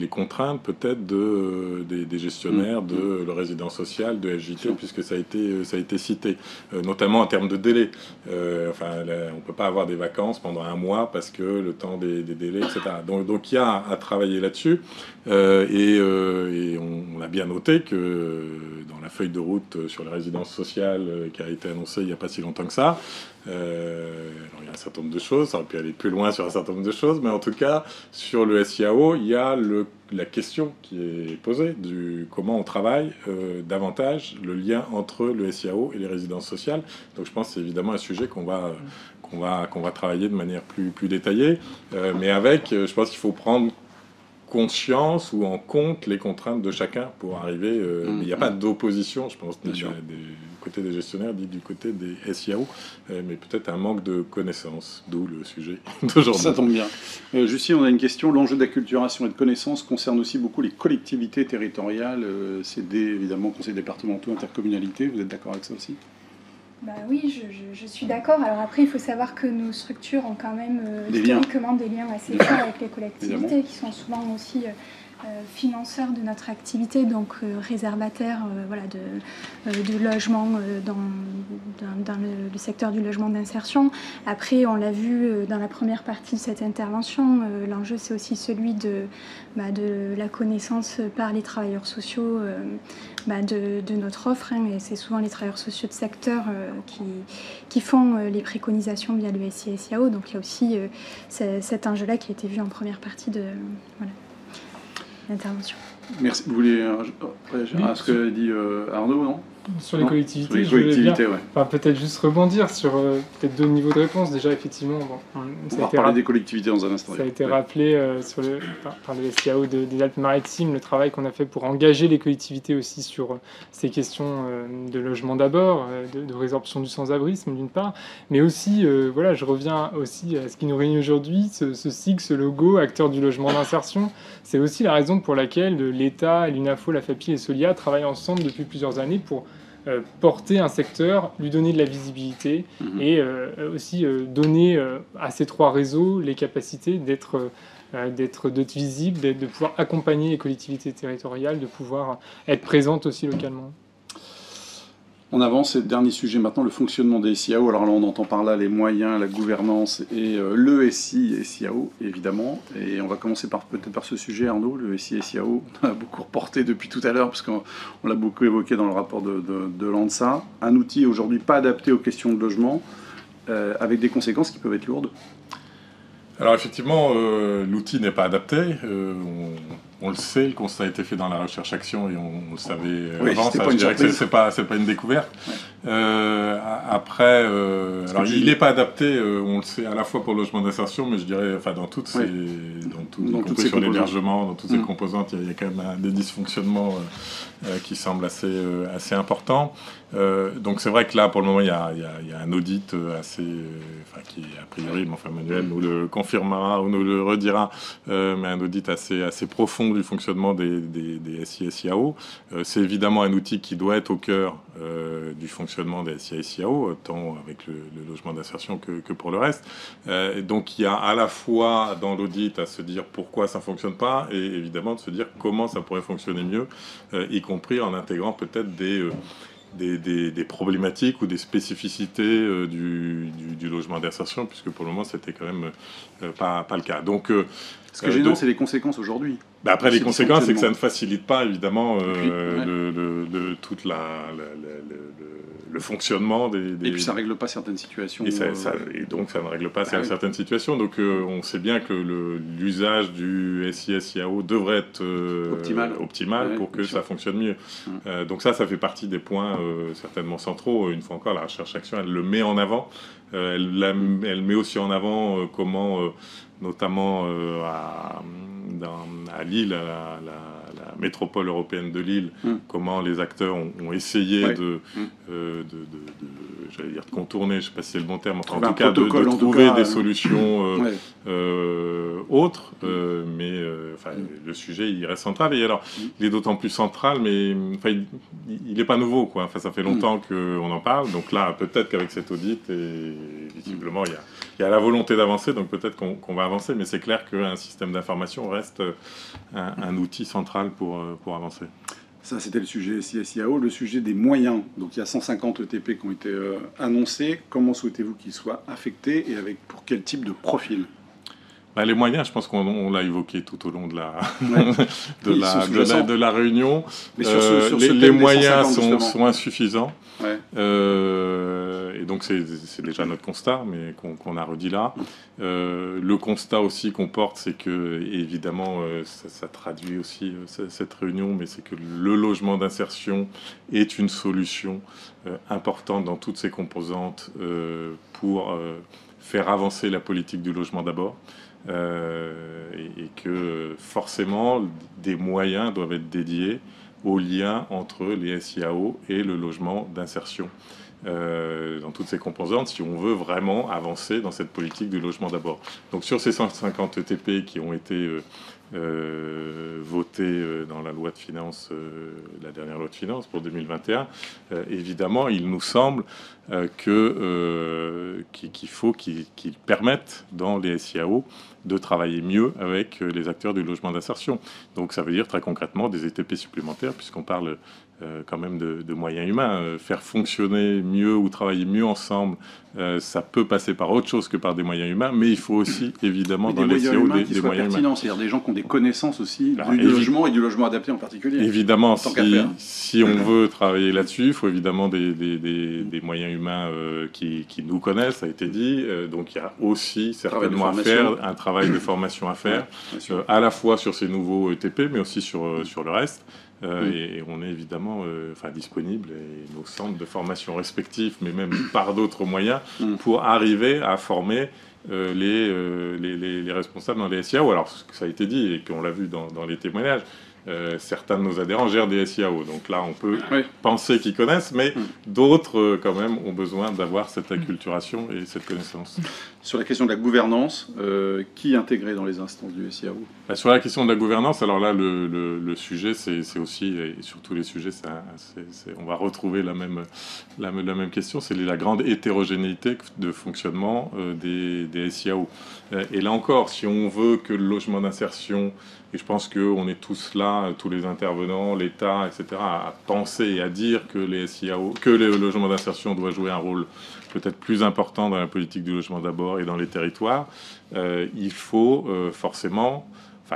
contraintes peut-être des gestionnaires de le résident social, de FJT, puisque ça a été cité, notamment en termes de délai. On ne peut pas avoir des vacances pendant un mois parce que le temps des délais, etc. Donc il y a à travailler là-dessus. Et on a bien noté que dans la feuille de route sur les résidences sociales qui a été annoncée il n'y a pas si longtemps que ça, alors il y a un certain nombre de choses, ça aurait pu aller plus loin sur un certain nombre de choses, mais en tout cas, sur le SIAO, il y a la question qui est posée du comment on travaille davantage le lien entre le SIAO et les résidences sociales. Donc je pense que c'est évidemment un sujet qu'on va travailler de manière plus détaillée, mais avec, je pense qu'il faut prendre conscience ou en compte les contraintes de chacun pour arriver. Il n'y a pas d'opposition, je pense, du côté des gestionnaires, du côté des SIAO, mais peut-être un manque de connaissances, d'où le sujet d'aujourd'hui. Ça tombe bien. Jussi, on a une question. L'enjeu d'acculturation et de connaissances concerne aussi beaucoup les collectivités territoriales, CD, évidemment, conseils départementaux, intercommunalités. Vous êtes d'accord avec ça aussi ? Bah oui, je suis d'accord. Alors après, il faut savoir que nos structures ont quand même historiquement des liens assez forts avec les collectivités, évidemment, qui sont souvent aussi financeurs de notre activité, donc réservataires de logements dans le secteur du logement d'insertion. Après, on l'a vu dans la première partie de cette intervention, l'enjeu c'est aussi celui de la connaissance par les travailleurs sociaux de notre offre, et c'est souvent les travailleurs sociaux de secteur qui font les préconisations via le SIAO. Donc il y a aussi cet enjeu-là qui a été vu en première partie de l'intervention. Merci. Vous voulez réagir à ce que dit Arnaud, non ? Sur les collectivités, peut-être juste rebondir sur peut-être deux niveaux de réponse. Déjà, effectivement, on va parler des collectivités dans un instant. Ça a été rappelé par le SIAO des Alpes-Maritimes, le travail qu'on a fait pour engager les collectivités aussi sur ces questions de logement d'abord, de résorption du sans-abrisme d'une part, mais aussi, je reviens aussi à ce qui nous réunit aujourd'hui, ce SIG, ce logo, acteur du logement d'insertion. C'est aussi la raison pour laquelle l'État, l'UNAFO, la FAPI et Solia travaillent ensemble depuis plusieurs années pour porter un secteur, lui donner de la visibilité et aussi donner à ces trois réseaux les capacités d'être visibles, de pouvoir accompagner les collectivités territoriales, de pouvoir être présentes aussi localement. On avance, dernier sujet maintenant, le fonctionnement des SIAO. Alors là, on entend par là les moyens, la gouvernance et le SI et SIAO, évidemment. Et on va commencer peut-être par ce sujet, Arnaud, le SI et SIAO. On a beaucoup reporté depuis tout à l'heure, parce qu'on l'a beaucoup évoqué dans le rapport de l'ANSA. Un outil aujourd'hui pas adapté aux questions de logement, avec des conséquences qui peuvent être lourdes. Alors effectivement, l'outil n'est pas adapté. On le sait, le constat a été fait dans la recherche-action et on le savait avant. Ça, je dirais que c'est pas une découverte. Ouais. Après, il n'est pas adapté, on le sait à la fois pour le logement d'insertion, mais je dirais, dans toutes ces, dans toutes ces sur l'hébergement, dans toutes ces composantes, il y a quand même des dysfonctionnements qui semblent assez importants. Donc c'est vrai que là, pour le moment, il y a un audit assez, qui a priori, Manuel nous le confirmera ou nous le redira, mais un audit assez profond du fonctionnement des SI et SIAO. C'est évidemment un outil qui doit être au cœur du fonctionnement des SI et SIAO, tant avec le logement d'insertion que pour le reste. Donc il y a à la fois dans l'audit à se dire pourquoi ça ne fonctionne pas, et évidemment de se dire comment ça pourrait fonctionner mieux, y compris en intégrant peut-être des problématiques ou des spécificités du logement d'insertion, puisque pour le moment c'était quand même pas le cas. Donc, ce qui est gênant, c'est les conséquences aujourd'hui. Après, les conséquences, c'est que ça ne facilite pas évidemment tout le fonctionnement des... Et puis ça ne règle pas certaines situations. Et donc ça ne règle pas certaines situations. Donc on sait bien que l'usage du SI-SIAO devrait être optimal pour que ça fonctionne mieux. Donc ça fait partie des points certainement centraux. Une fois encore, la recherche-action, elle le met en avant. Elle met aussi en avant comment... notamment à Lille, la métropole européenne de Lille, comment les acteurs ont essayé j'allais dire de contourner, je ne sais pas si c'est le bon terme, enfin, en tout cas de trouver des solutions autres, mais le sujet il reste central. Et alors, il est d'autant plus central, mais il n'est pas nouveau, quoi. Enfin, ça fait longtemps qu'on en parle, donc là, peut-être qu'avec cet audit, et visiblement, il y a la volonté d'avancer, donc peut-être qu'on va avancer, mais c'est clair qu'un système d'information reste un outil central pour avancer. Ça, c'était le sujet SIAO. Le sujet des moyens. Donc, il y a 150 ETP qui ont été annoncés. Comment souhaitez-vous qu'ils soient affectés et pour quel type de profil ? Les moyens, je pense qu'on l'a évoqué tout au long de la réunion. Mais les moyens sont insuffisants. Ouais. Et donc c'est déjà notre constat, mais qu'on a redit là. Le constat aussi qu'on porte, c'est que, évidemment, ça traduit aussi cette réunion, mais c'est que le logement d'insertion est une solution importante dans toutes ses composantes pour faire avancer la politique du logement d'abord. Et que forcément des moyens doivent être dédiés au lien entre les SIAO et le logement d'insertion dans toutes ces composantes, si on veut vraiment avancer dans cette politique du logement d'abord. Donc sur ces 150 ETP qui ont été votés dans la loi de finances, la dernière loi de finances pour 2021, évidemment, il nous semble qu'il faut qu'ils permettent dans les SIAO de travailler mieux avec les acteurs du logement d'insertion. Donc ça veut dire très concrètement des ETP supplémentaires, puisqu'on parle quand même de moyens humains. Faire fonctionner mieux ou travailler mieux ensemble, ça peut passer par autre chose que par des moyens humains, mais il faut aussi évidemment dans les SIAO des moyens humains. C'est-à-dire des gens qui ont des connaissances aussi du logement et du logement adapté en particulier. Évidemment, si on veut travailler là-dessus, il faut évidemment des moyens humains qui nous connaissent, ça a été dit. Donc il y a aussi certainement à faire un travail de formation à faire, à la fois sur ces nouveaux ETP, mais aussi sur le reste. Et on est évidemment disponible, et nos centres de formation respectifs, mais même par d'autres moyens, pour arriver à former les responsables dans les SIAO. Alors, ça a été dit, et puis on l'a vu dans les témoignages, certains de nos adhérents gèrent des SIAO. Donc là, on peut penser qu'ils connaissent, mais d'autres, quand même, ont besoin d'avoir cette acculturation et cette connaissance. Sur la question de la gouvernance, qui intégrer dans les instances du SIAO ? Sur la question de la gouvernance, alors là, le sujet, c'est aussi, et sur tous les sujets, on va retrouver la même question, c'est la grande hétérogénéité de fonctionnement des SIAO. Et là encore, si on veut que le logement d'insertion, et je pense qu'on est tous là, tous les intervenants, l'État, etc., à penser et à dire que les SIAO, que le logement d'insertion doit jouer un rôle peut-être plus important dans la politique du logement d'abord et dans les territoires, il faut forcément,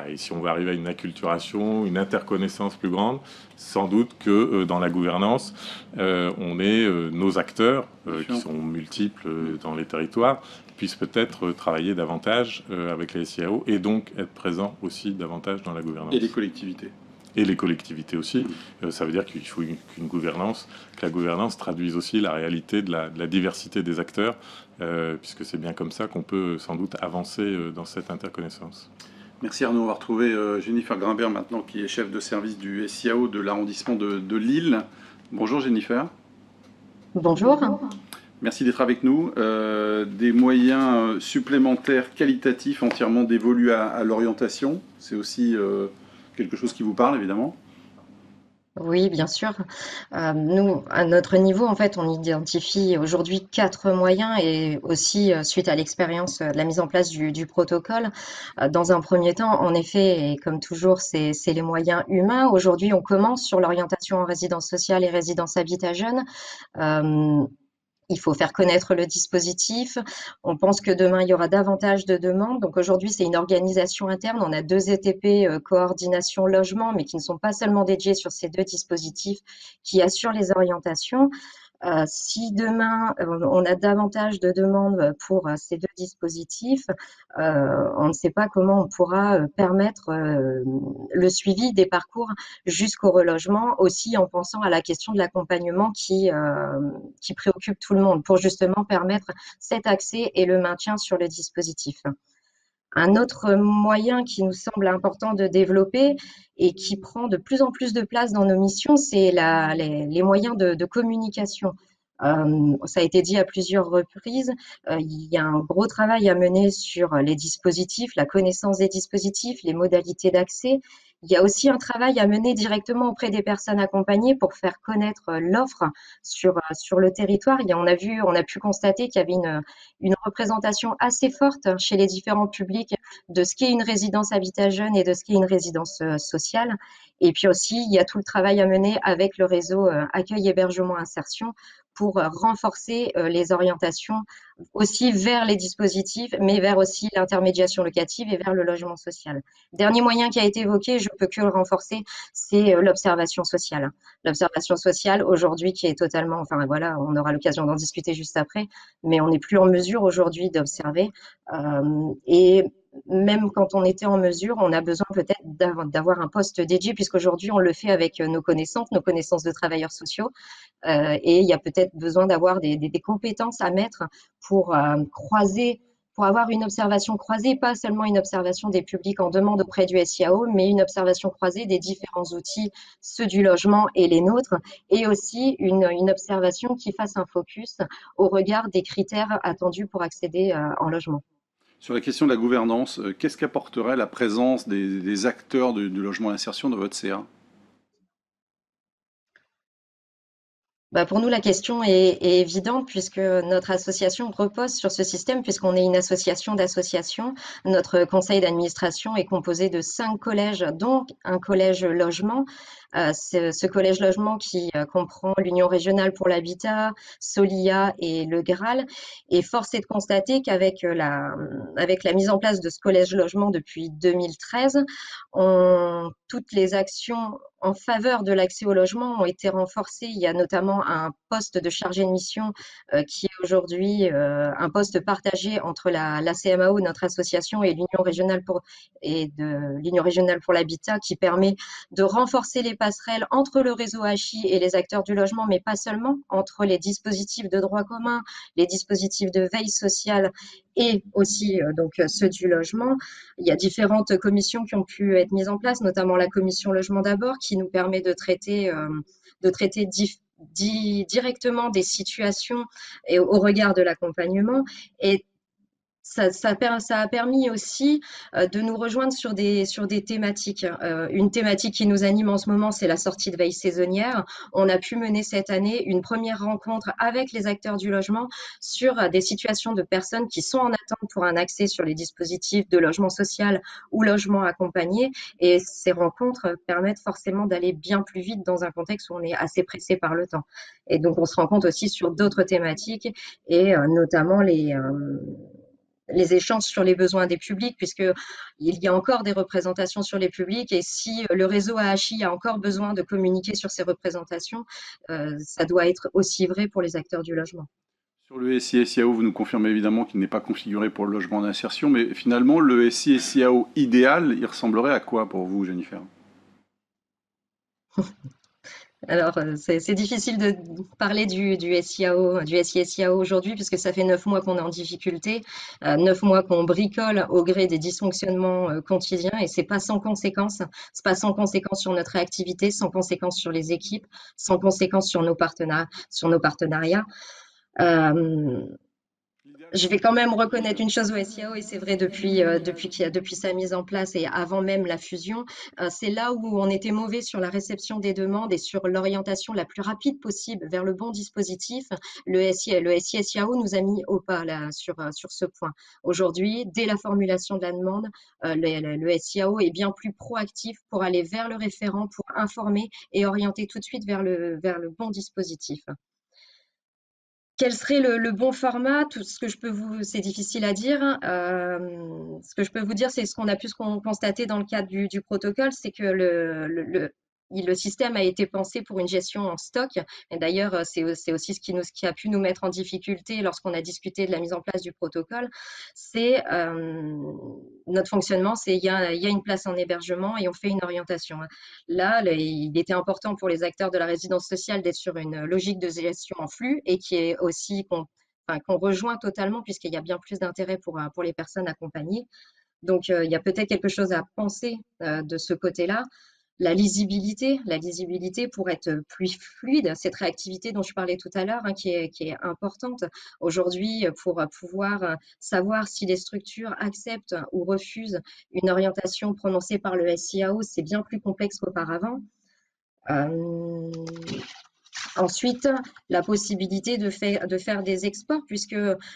et si on veut arriver à une acculturation, une interconnaissance plus grande, sans doute que dans la gouvernance, on ait nos acteurs, qui sont multiples dans les territoires, puissent peut-être travailler davantage avec les SIAO et donc être présents aussi davantage dans la gouvernance. Et les collectivités. Et les collectivités aussi. Ça veut dire qu'il faut que la gouvernance traduise aussi la réalité de la diversité des acteurs, puisque c'est bien comme ça qu'on peut sans doute avancer dans cette interconnaissance. Merci Arnaud. On va retrouver Jennifer Grimbert maintenant, qui est chef de service du SIAO de l'arrondissement de Lille. Bonjour Jennifer. Bonjour. Merci d'être avec nous. Des moyens supplémentaires qualitatifs entièrement dévolus à l'orientation, c'est aussi quelque chose qui vous parle évidemment ? Oui, bien sûr. Nous, à notre niveau, en fait, on identifie aujourd'hui 4 moyens et aussi, suite à l'expérience de la mise en place du protocole, dans un premier temps, en effet, et comme toujours, c'est les moyens humains. Aujourd'hui, on commence sur l'orientation en résidence sociale et résidence habitat jeune. Il faut faire connaître le dispositif. On pense que demain, il y aura davantage de demandes. Donc aujourd'hui, c'est une organisation interne. On a 2 ETP coordination logement, mais qui ne sont pas seulement dédiés sur ces 2 dispositifs qui assurent les orientations. Si demain, on a davantage de demandes pour ces 2 dispositifs, on ne sait pas comment on pourra permettre le suivi des parcours jusqu'au relogement, aussi en pensant à la question de l'accompagnement qui préoccupe tout le monde, pour justement permettre cet accès et le maintien sur le dispositif. Un autre moyen qui nous semble important de développer et qui prend de plus en plus de place dans nos missions, c'est les moyens de communication. Ça a été dit à plusieurs reprises, il y a un gros travail à mener sur les dispositifs, la connaissance des dispositifs, les modalités d'accès. Il y a aussi un travail à mener directement auprès des personnes accompagnées pour faire connaître l'offre sur le territoire. On a pu constater qu'il y avait une représentation assez forte chez les différents publics de ce qu'est une résidence habitat jeune et de ce qu'est une résidence sociale. Et puis aussi, il y a tout le travail à mener avec le réseau accueil, hébergement, insertion pour renforcer les orientations aussi vers les dispositifs, mais vers aussi l'intermédiation locative et vers le logement social. Dernier moyen qui a été évoqué, je peux que le renforcer, c'est l'observation sociale. L'observation sociale aujourd'hui qui est totalement, enfin voilà, on aura l'occasion d'en discuter juste après, mais on n'est plus en mesure aujourd'hui d'observer. Et même quand on était en mesure, on a besoin peut-être d'avoir un poste dédié, puisqu'aujourd'hui on le fait avec nos connaissances de travailleurs sociaux, et il y a peut-être besoin d'avoir des compétences à mettre pour croiser, pour avoir une observation croisée, pas seulement une observation des publics en demande auprès du SIAO, mais une observation croisée des différents outils, ceux du logement et les nôtres, et aussi une observation qui fasse un focus au regard des critères attendus pour accéder en logement. Sur la question de la gouvernance, qu'est-ce qu'apporterait la présence des acteurs du logement d'insertion dans votre CA? Bah pour nous, la question est évidente puisque notre association repose sur ce système, puisqu'on est une association d'associations. Notre conseil d'administration est composé de 5 collèges, donc un collège logement. Ce collège logement qui comprend l'Union régionale pour l'habitat, Solia et le Graal. Et force est de constater qu'avec avec la mise en place de ce collège logement depuis 2013, toutes les actions en faveur de l'accès au logement ont été renforcées. Il y a notamment un poste de chargé de mission qui est aujourd'hui un poste partagé entre la CMAO, notre association, et l'Union régionale pour l'habitat, qui permet de renforcer les passerelles entre le réseau HI et les acteurs du logement, mais pas seulement, entre les dispositifs de droit commun, les dispositifs de veille sociale et aussi donc ceux du logement. Il y a différentes commissions qui ont pu être mises en place, notamment la commission logement d'abord, qui nous permet de traiter directement des situations et au regard de l'accompagnement. Et ça a permis aussi de nous rejoindre sur des thématiques. Une thématique qui nous anime en ce moment, c'est la sortie de veille saisonnière. On a pu mener cette année une première rencontre avec les acteurs du logement sur des situations de personnes qui sont en attente pour un accès sur les dispositifs de logement social ou logement accompagné. Et ces rencontres permettent forcément d'aller bien plus vite dans un contexte où on est assez pressé par le temps. Et donc, on se rend compte aussi sur d'autres thématiques et notamment les échanges sur les besoins des publics, puisqu'il y a encore des représentations sur les publics, et si le réseau AHI a encore besoin de communiquer sur ces représentations, ça doit être aussi vrai pour les acteurs du logement. Sur le SI-SIAO, vous nous confirmez évidemment qu'il n'est pas configuré pour le logement d'insertion, mais finalement, le SI-SIAO idéal, il ressemblerait à quoi pour vous, Jennifer? Alors, c'est difficile de parler du SIAO, du SI-SIAO aujourd'hui, puisque ça fait 9 mois qu'on est en difficulté, 9 mois qu'on bricole au gré des dysfonctionnements quotidiens, et c'est pas sans conséquences. C'est pas sans conséquences sur notre réactivité, sans conséquences sur les équipes, sans conséquences sur nos partenariats. Je vais quand même reconnaître une chose au SIAO, et c'est vrai depuis sa mise en place et avant même la fusion, c'est là où on était mauvais sur la réception des demandes et sur l'orientation la plus rapide possible vers le bon dispositif. Le SI-SIAO nous a mis au pas là, sur ce point. Aujourd'hui, dès la formulation de la demande, le SIAO est bien plus proactif pour aller vers le référent, pour informer et orienter tout de suite vers le bon dispositif. Quel serait le bon format? Tout ce que je peux c'est difficile à dire. Ce que je peux vous dire, c'est ce qu'on a pu constater dans le cadre du protocole, c'est que le système a été pensé pour une gestion en stock. Et d'ailleurs, c'est aussi ce qui a pu nous mettre en difficulté lorsqu'on a discuté de la mise en place du protocole. C'est notre fonctionnement, c'est il y a une place en hébergement et on fait une orientation. Là, il était important pour les acteurs de la résidence sociale d'être sur une logique de gestion en flux et qui est aussi qu'on rejoint totalement, puisqu'il y a bien plus d'intérêt pour les personnes accompagnées. Donc, il y a peut-être quelque chose à penser de ce côté-là. La lisibilité pour être plus fluide, cette réactivité dont je parlais tout à l'heure, hein, qui est importante aujourd'hui pour pouvoir savoir si les structures acceptent ou refusent une orientation prononcée par le SIAO, c'est bien plus complexe qu'auparavant. Ensuite, la possibilité de faire des exports, puisque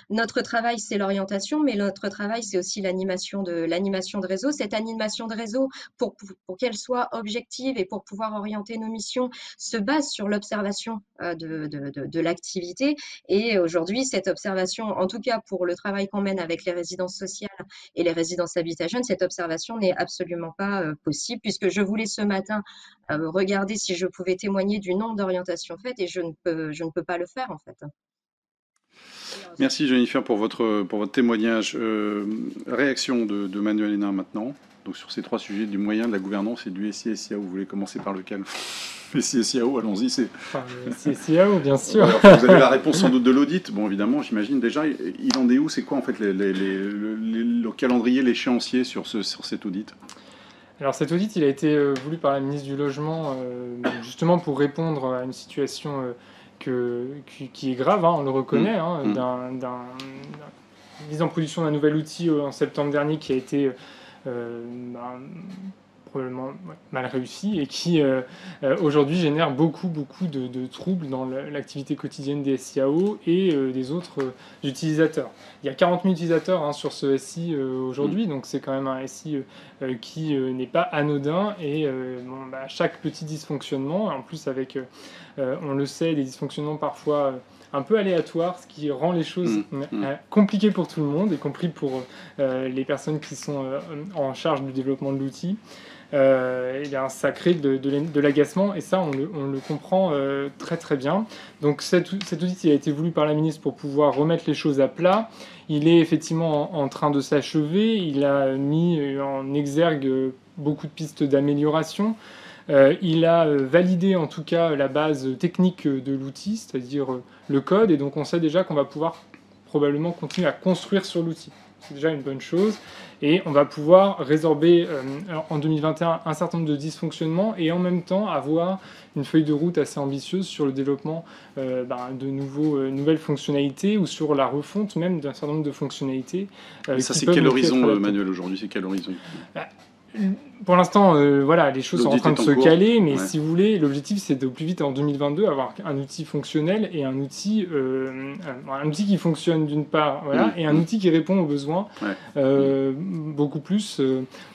notre travail, c'est l'orientation, mais notre travail, c'est aussi l'animation de réseau. Cette animation de réseau, pour qu'elle soit objective et pour pouvoir orienter nos missions, se base sur l'observation de l'activité. Et aujourd'hui, cette observation, en tout cas pour le travail qu'on mène avec les résidences sociales et les résidences Habitat Jeune, cette observation n'est absolument pas possible, puisque je voulais ce matin regarder si je pouvais témoigner du nombre d'orientations faites et je ne peux pas le faire en fait. Merci Jennifer pour votre témoignage. Réaction de Manuel Hénin maintenant, donc sur ces 3 sujets du moyen, de la gouvernance et du SI-SIAO. Vous voulez commencer par lequel? SI-SIAO, allons-y. SI-SIAO, bien sûr. Alors, vous avez la réponse sans doute de l'audit. Bon, évidemment, j'imagine déjà, il en est où? C'est quoi en fait le calendrier, l'échéancier sur cet audit? Alors cet audit, il a été voulu par la ministre du Logement justement pour répondre à une situation qui est grave, hein, on le reconnaît, d'une mise en production d'un nouvel outil en septembre dernier qui a été probablement mal réussi et qui aujourd'hui génère beaucoup de troubles dans l'activité quotidienne des SIAO et des autres utilisateurs. Il y a 40 000 utilisateurs sur ce SI aujourd'hui, donc c'est quand même un SI qui n'est pas anodin et chaque petit dysfonctionnement, en plus avec, on le sait, des dysfonctionnements parfois un peu aléatoires, ce qui rend les choses compliquées pour tout le monde, y compris pour les personnes qui sont en charge du développement de l'outil. Ça crée de l'agacement et ça on le comprend très bien. Donc cet outil a été voulu par la ministre pour pouvoir remettre les choses à plat. Il est effectivement en train de s'achever. Il a mis en exergue beaucoup de pistes d'amélioration. Il a validé en tout cas la base technique de l'outil, c'est-à-dire le code, et donc on sait déjà qu'on va pouvoir probablement continuer à construire sur l'outil. C'est déjà une bonne chose. Et on va pouvoir résorber en 2021 un certain nombre de dysfonctionnements et en même temps avoir une feuille de route assez ambitieuse sur le développement de nouvelles fonctionnalités ou sur la refonte même d'un certain nombre de fonctionnalités. Ça, c'est quel horizon, Manuel, aujourd'hui? C'est quel horizon? Pour l'instant, les choses sont en train de se caler, mais si vous voulez, l'objectif c'est de au plus vite en 2022 avoir un outil fonctionnel et un outil qui fonctionne d'une part, et un outil qui répond aux besoins beaucoup plus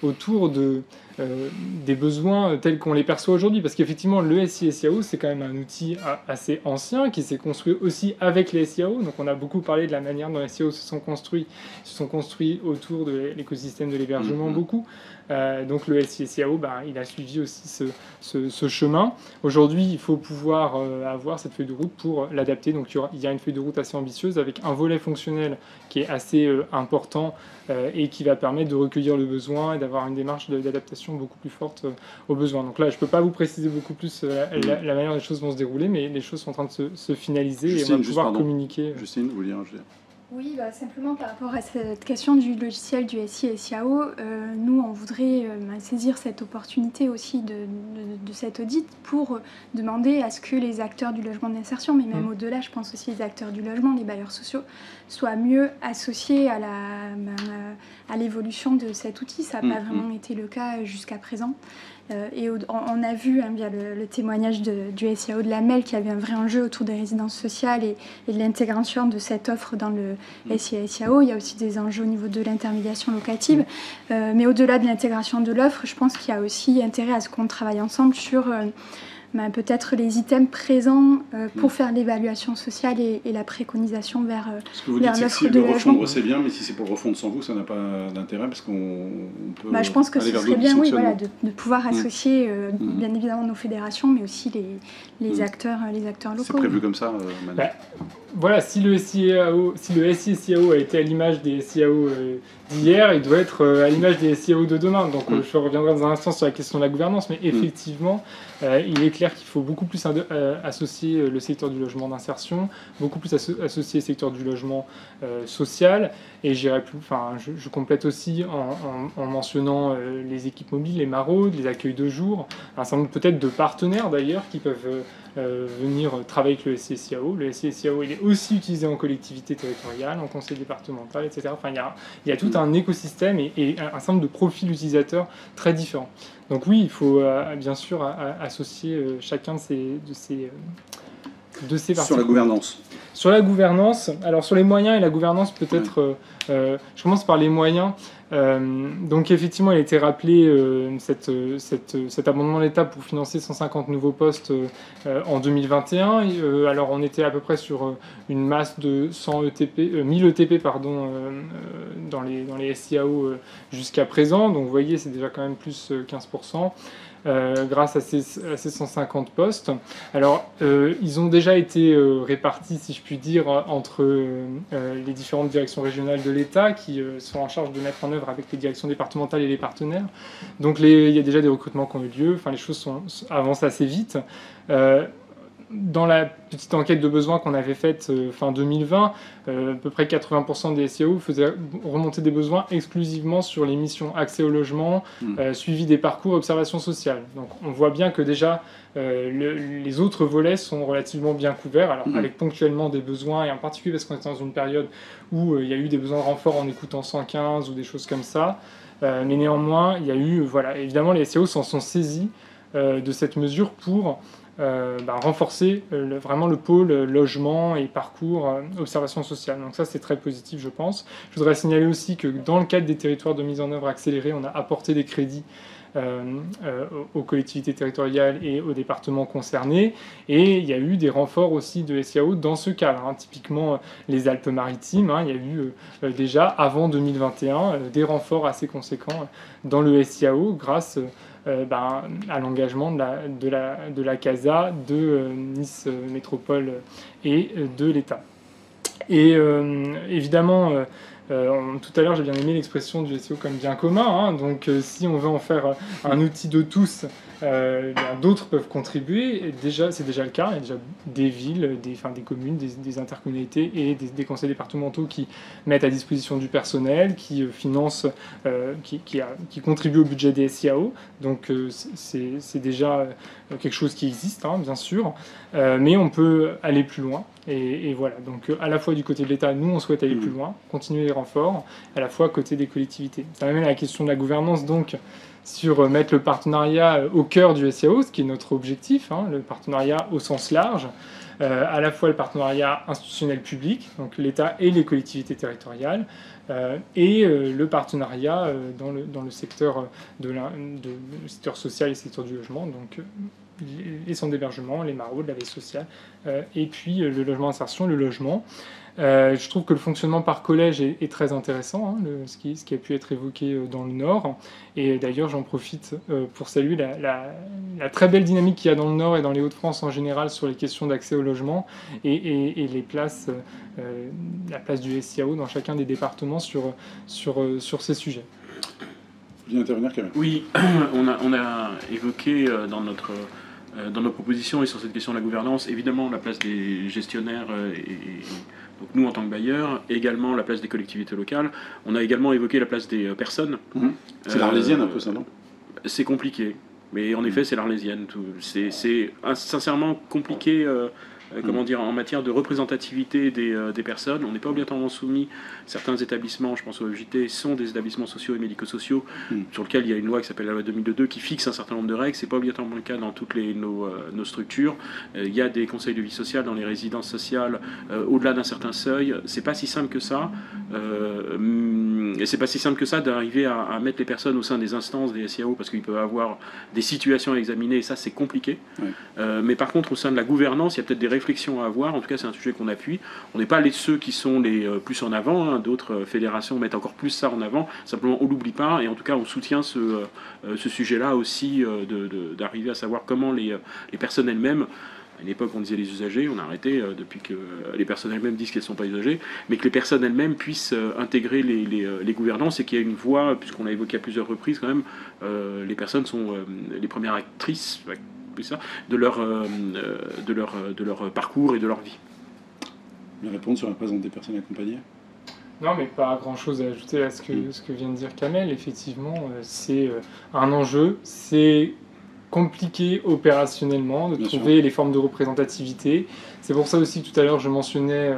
autour des besoins tels qu'on les perçoit aujourd'hui. Parce qu'effectivement, le SI-SIAO, c'est quand même un outil assez ancien qui s'est construit aussi avec les SIAO. Donc on a beaucoup parlé de la manière dont les SIAO se sont construits autour de l'écosystème de l'hébergement, beaucoup. Donc le SI-SIAO, il a suivi aussi ce chemin. Aujourd'hui, il faut pouvoir avoir cette feuille de route pour l'adapter. Donc il y a une feuille de route assez ambitieuse avec un volet fonctionnel qui est assez important et qui va permettre de recueillir le besoin et d'avoir une démarche d'adaptation beaucoup plus forte aux besoins. Donc là, je ne peux pas vous préciser beaucoup plus la manière dont les choses vont se dérouler, mais les choses sont en train de se finaliser. Justine, et on va pouvoir communiquer. Justine, vous voulez rajouter? Oui, simplement par rapport à cette question du logiciel du SI et SIAO, nous on voudrait saisir cette opportunité aussi de cet audit pour demander à ce que les acteurs du logement d'insertion, mais même au-delà, je pense aussi les acteurs du logement, les bailleurs sociaux, soient mieux associés à l'évolution de cet outil. Ça n'a pas vraiment été le cas jusqu'à présent. Et on a vu via le témoignage du SIAO de la MEL qu'il y avait un vrai enjeu autour des résidences sociales et de l'intégration de cette offre dans le SI et SIAO. Il y a aussi des enjeux au niveau de l'intermédiation locative. Mais au-delà de l'intégration de l'offre, je pense qu'il y a aussi intérêt à ce qu'on travaille ensemble sur peut-être les items présents pour faire l'évaluation sociale et la préconisation vers l'offre de logement. Ce que vous dites, c'est que si le refondre, c'est bien, mais si c'est pour le refondre sans vous, ça n'a pas d'intérêt parce qu'on peut je pense que ce serait bien, de pouvoir associer bien évidemment nos fédérations, mais aussi les acteurs locaux. C'est prévu comme ça, Manuel? voilà, si le SI-SIAO a été à l'image des SIAO d'hier, il doit être à l'image des SIAO de demain. Donc je reviendrai dans un instant sur la question de la gouvernance, mais effectivement, il est clair qu'il faut beaucoup plus associer le secteur du logement d'insertion, beaucoup plus associer le secteur du logement social, et je complète aussi en mentionnant les équipes mobiles, les maraudes, les accueils de jour, un certain nombre peut-être de partenaires d'ailleurs qui peuvent venir travailler avec le SI-SIAO. Le SI-SIAO, il est aussi utilisé en collectivité territoriale, en conseil départemental, etc. Enfin, il y a tout un écosystème et un certain nombre de profils utilisateurs très différents. Donc oui, il faut bien sûr associer chacun de ces parties. Sur la gouvernance. Sur la gouvernance, alors sur les moyens et la gouvernance, peut-être, je commence par les moyens. Donc effectivement, il a été rappelé cet abondement de l'État pour financer 150 nouveaux postes en 2021. Alors on était à peu près sur une masse de 1000 ETP dans les SIAO jusqu'à présent. Donc vous voyez, c'est déjà quand même plus 15%. Grâce à ces 150 postes. Alors, ils ont déjà été répartis, si je puis dire, entre les différentes directions régionales de l'État qui sont en charge de mettre en œuvre avec les directions départementales et les partenaires. Donc, il y a déjà des recrutements qui ont eu lieu. Enfin, les choses avancent assez vite. Dans la petite enquête de besoins qu'on avait faite fin 2020, à peu près 80% des SIAO faisaient remonter des besoins exclusivement sur les missions accès au logement, suivi des parcours, observation sociale. Donc on voit bien que déjà les autres volets sont relativement bien couverts, alors avec ponctuellement des besoins, et en particulier parce qu'on est dans une période où il y a eu des besoins de renfort en écoutant 115 ou des choses comme ça. Mais néanmoins, il y a eu, évidemment les SIAO s'en sont saisis de cette mesure pour renforcer vraiment le pôle logement et parcours observation sociale. Donc ça, c'est très positif, je pense. Je voudrais signaler aussi que dans le cadre des territoires de mise en œuvre accélérée, on a apporté des crédits aux collectivités territoriales et aux départements concernés. Et il y a eu des renforts aussi de SIAO dans ce cadre. Typiquement, les Alpes-Maritimes, il y a eu déjà, avant 2021, des renforts assez conséquents dans le SIAO grâce à l'engagement de la CASA, de Nice Métropole et de l'État. Et évidemment, tout à l'heure j'ai bien aimé l'expression du SEO comme bien commun, donc si on veut en faire un outil de tous, d'autres peuvent contribuer. C'est déjà le cas, il y a déjà des villes, des communes, des intercommunalités et des conseils départementaux qui mettent à disposition du personnel, qui financent, qui contribuent au budget des SIAO. Donc c'est déjà quelque chose qui existe, bien sûr, mais on peut aller plus loin. Et voilà, donc à la fois du côté de l'État, nous on souhaite aller plus loin, continuer les renforts, à la fois côté des collectivités. Ça m'amène à la question de la gouvernance, donc sur mettre le partenariat au cœur du SIAO, ce qui est notre objectif, le partenariat au sens large, à la fois le partenariat institutionnel public, donc l'État et les collectivités territoriales, et le partenariat dans le secteur le secteur social et le secteur du logement, donc les centres d'hébergement, les maraudes, la veille sociale, et puis le logement d'insertion, le logement. Je trouve que le fonctionnement par collège est très intéressant, ce qui a pu être évoqué dans le Nord. Et d'ailleurs, j'en profite pour saluer la très belle dynamique qu'il y a dans le Nord et dans les Hauts-de-France en général sur les questions d'accès au logement et les places, la place du SIAO dans chacun des départements sur ces sujets. Vous voulez intervenir, Camille ? Oui, on a évoqué dans nos propositions et sur cette question de la gouvernance, évidemment la place des gestionnaires donc nous en tant que bailleurs, également la place des collectivités locales. On a également évoqué la place des personnes. C'est l'Arlésienne un peu ça, non ? C'est compliqué, mais en effet c'est l'Arlésienne. C'est sincèrement compliqué. En matière de représentativité des personnes. On n'est pas obligatoirement soumis. Certains établissements, je pense au EJT, sont des établissements sociaux et médico-sociaux sur lesquels il y a une loi qui s'appelle la loi 2002 qui fixe un certain nombre de règles. Ce n'est pas obligatoirement le cas dans toutes nos structures. Il y a des conseils de vie sociale dans les résidences sociales au-delà d'un certain seuil. C'est pas si simple que ça. Et c'est pas si simple que ça d'arriver à mettre les personnes au sein des instances des SIAO parce qu'ils peuvent avoir des situations à examiner et ça c'est compliqué. Mais par contre au sein de la gouvernance, il y a peut-être des réflexions à avoir. En tout cas, c'est un sujet qu'on appuie. On n'est pas ceux qui sont les plus en avant. D'autres fédérations mettent encore plus ça en avant. Simplement, on l'oublie pas. Et en tout cas, on soutient ce sujet-là aussi d'arriver à savoir comment les personnes elles-mêmes À une époque, on disait les usagers, on a arrêté depuis que les personnes elles-mêmes disent qu'elles ne sont pas usagers, mais que les personnes elles-mêmes puissent intégrer les gouvernances et qu'il y ait une voix, puisqu'on l'a évoqué à plusieurs reprises quand même, les personnes sont les premières actrices de leur parcours et de leur vie. Une réponse sur la présence des personnes accompagnées? Non, mais pas grand-chose à ajouter à ce que vient de dire Kamel. Effectivement, c'est un enjeu, c'est compliqué opérationnellement de trouver les formes de représentativité. C'est pour ça aussi que tout à l'heure je mentionnais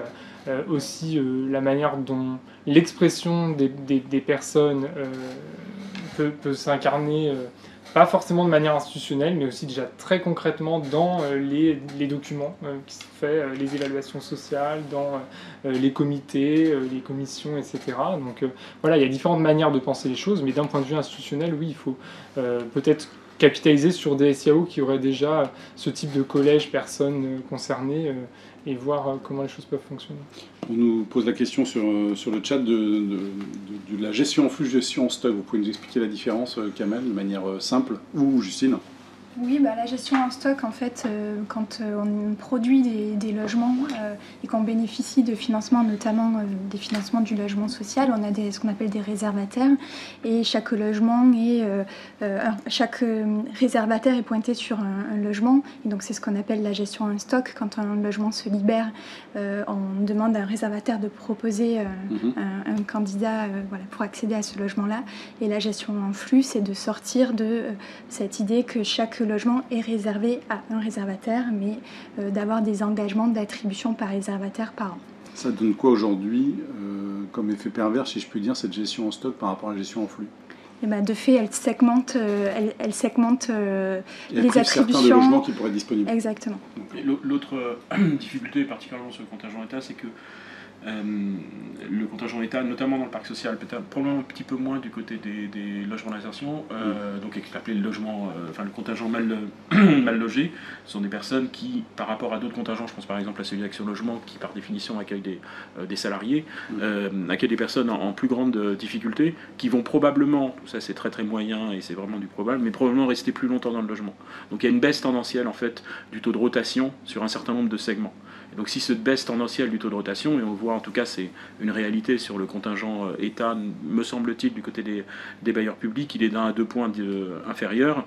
aussi la manière dont l'expression des personnes peut s'incarner, pas forcément de manière institutionnelle, mais aussi déjà très concrètement dans les documents qui sont faits, les évaluations sociales, dans les comités, les commissions, etc. Donc voilà, il y a différentes manières de penser les choses, mais d'un point de vue institutionnel, oui, il faut peut-être capitaliser sur des SIAO qui auraient déjà ce type de collège, personnes concernées, et voir comment les choses peuvent fonctionner. On nous pose la question sur le chat de la gestion en flux, gestion en stock. Vous pouvez nous expliquer la différence, Kamel, de manière simple, ou Justine? Oui, la gestion en stock, en fait, quand on produit des logements et qu'on bénéficie de financements, notamment des financements du logement social, on a ce qu'on appelle des réservataires, et chaque logement chaque réservataire est pointé sur un logement, et donc c'est ce qu'on appelle la gestion en stock. Quand un logement se libère, on demande à un réservataire de proposer un candidat pour accéder à ce logement-là, et la gestion en flux, c'est de sortir de cette idée que chaque logement est réservé à un réservataire, mais d'avoir des engagements d'attribution par réservataire par an. Ça donne quoi aujourd'hui comme effet pervers, si je puis dire, cette gestion en stock par rapport à la gestion en flux? Et de fait, elle segmente les attributions. Certains des logements qui pourraient être disponibles. Exactement. L'autre difficulté, particulièrement sur le contingent État, c'est que le contingent État, notamment dans le parc social, peut-être probablement un petit peu moins du côté des logements d'insertion, donc qui est appelé le logement, le contingent mal logé, ce sont des personnes qui, par rapport à d'autres contingents, je pense par exemple à celui d'Action Logement, qui par définition accueille des salariés, accueille des personnes en plus grande difficulté, qui vont probablement, tout ça c'est très très moyen et c'est vraiment du probable, mais probablement rester plus longtemps dans le logement. Donc il y a une baisse tendancielle en fait du taux de rotation sur un certain nombre de segments. Et donc si cette baisse tendancielle du taux de rotation, et on le voit en tout cas c'est une réalité sur le contingent État, me semble-t-il, du côté des bailleurs publics, il est d'1 à 2 points inférieur,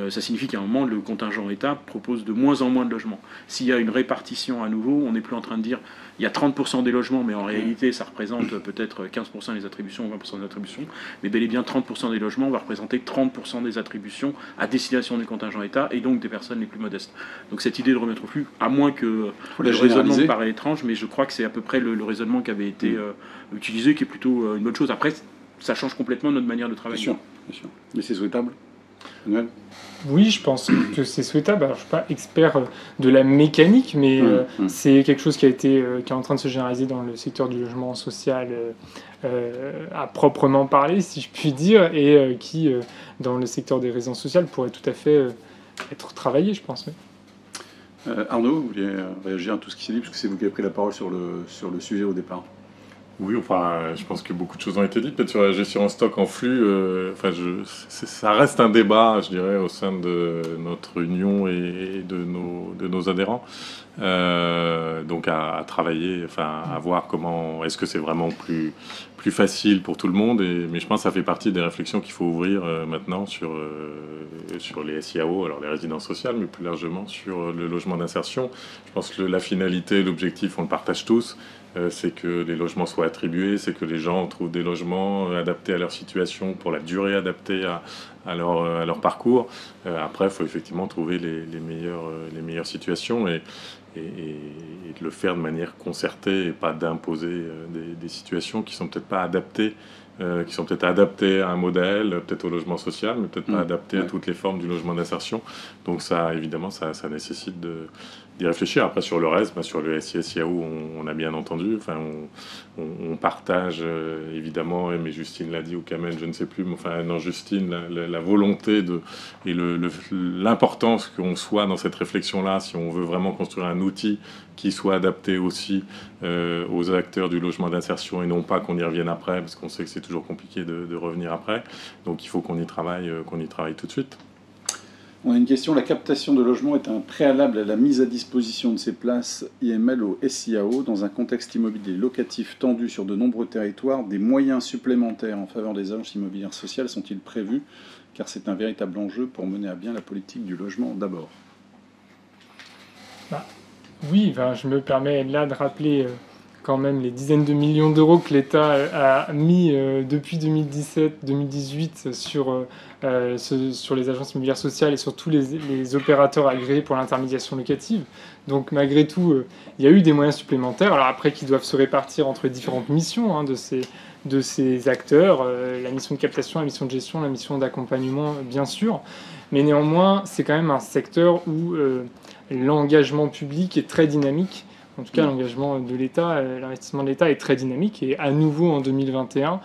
ça signifie qu'à un moment le contingent État propose de moins en moins de logements. S'il y a une répartition à nouveau, on n'est plus en train de dire il y a 30% des logements, mais en réalité ça représente peut-être 15% des attributions ou 20% des attributions, mais bel et bien 30% des logements va représenter 30% des attributions à destination du contingent État et donc des personnes les plus modestes. Donc cette idée de remettre au flux, à moins que le raisonnement me paraît étrange, mais je crois que c'est à peu près le raisonnement qui avait été utilisé, qui est plutôt une bonne chose. Après, ça change complètement notre manière de travailler. Bien sûr. Mais c'est souhaitable, Emmanuel? Oui, je pense que c'est souhaitable. Alors, je ne suis pas expert de la mécanique, mais c'est quelque chose qui est en train de se généraliser dans le secteur du logement social à proprement parler, si je puis dire, et qui, dans le secteur des résidences sociales, pourrait tout à fait être travaillé, je pense. Oui. Arnaud, vous vouliez réagir à tout ce qui s'est dit, parce que c'est vous qui avez pris la parole sur le sujet au départ. Oui, je pense que beaucoup de choses ont été dites. Peut-être sur la gestion en stock en flux, ça reste un débat, je dirais, au sein de notre union et de nos adhérents. Donc à travailler, à voir comment, est-ce que c'est vraiment plus facile pour tout le monde. Mais je pense que ça fait partie des réflexions qu'il faut ouvrir maintenant sur les SIAO, alors les résidences sociales, mais plus largement sur le logement d'insertion. Je pense que la finalité, l'objectif, on le partage tous. C'est que les logements soient attribués, c'est que les gens trouvent des logements adaptés à leur situation, pour la durée adaptée à leur parcours. Après, il faut effectivement trouver les meilleures situations et de le faire de manière concertée et pas d'imposer des situations qui sont peut-être pas adaptées, qui sont peut-être adaptées à un modèle, peut-être au logement social, mais peut-être pas adaptées à toutes les formes du logement d'insertion. Donc ça, évidemment, ça nécessite d'y réfléchir. Après, sur le reste, sur le SIAO, on a bien entendu. On partage, évidemment, mais Justine l'a dit, ou Kamel, je ne sais plus, mais non, Justine, la volonté et l'importance qu'on soit dans cette réflexion-là, si on veut vraiment construire un outil qui soit adapté aussi aux acteurs du logement d'insertion et non pas qu'on y revienne après, parce qu'on sait que c'est toujours compliqué de revenir après. Donc il faut qu'on y travaille tout de suite. On a une question. La captation de logements est un préalable à la mise à disposition de ces places IML au SIAO. Dans un contexte immobilier locatif tendu sur de nombreux territoires, des moyens supplémentaires en faveur des agences immobilières sociales sont-ils prévus? Car c'est un véritable enjeu pour mener à bien la politique du logement d'abord. Oui, je me permets là de rappeler quand même les dizaines de millions d'euros que l'État a mis depuis 2017-2018 sur les agences immobilières sociales et sur tous les opérateurs agréés pour l'intermédiation locative. Donc malgré tout, il y a eu des moyens supplémentaires, alors après qui doivent se répartir entre différentes missions de ces acteurs, la mission de captation, la mission de gestion, la mission d'accompagnement, bien sûr. Mais néanmoins, c'est quand même un secteur où l'engagement public est très dynamique. En tout cas, l'engagement de l'État, l'investissement de l'État est très dynamique. Et à nouveau, en 2021,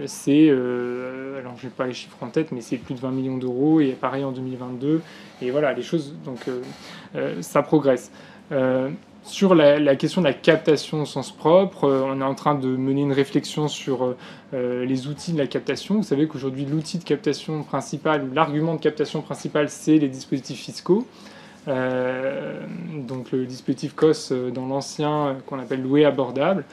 c'est, alors je n'ai pas les chiffres en tête, mais c'est plus de 20 millions d'euros. Et pareil en 2022. Et voilà, les choses, donc ça progresse. Sur la question de la captation au sens propre, on est en train de mener une réflexion sur les outils de la captation. Vous savez qu'aujourd'hui, l'outil de captation principal, ou l'argument de captation principal, c'est les dispositifs fiscaux. Donc le dispositif COS dans l'ancien qu'on appelle louer abordable,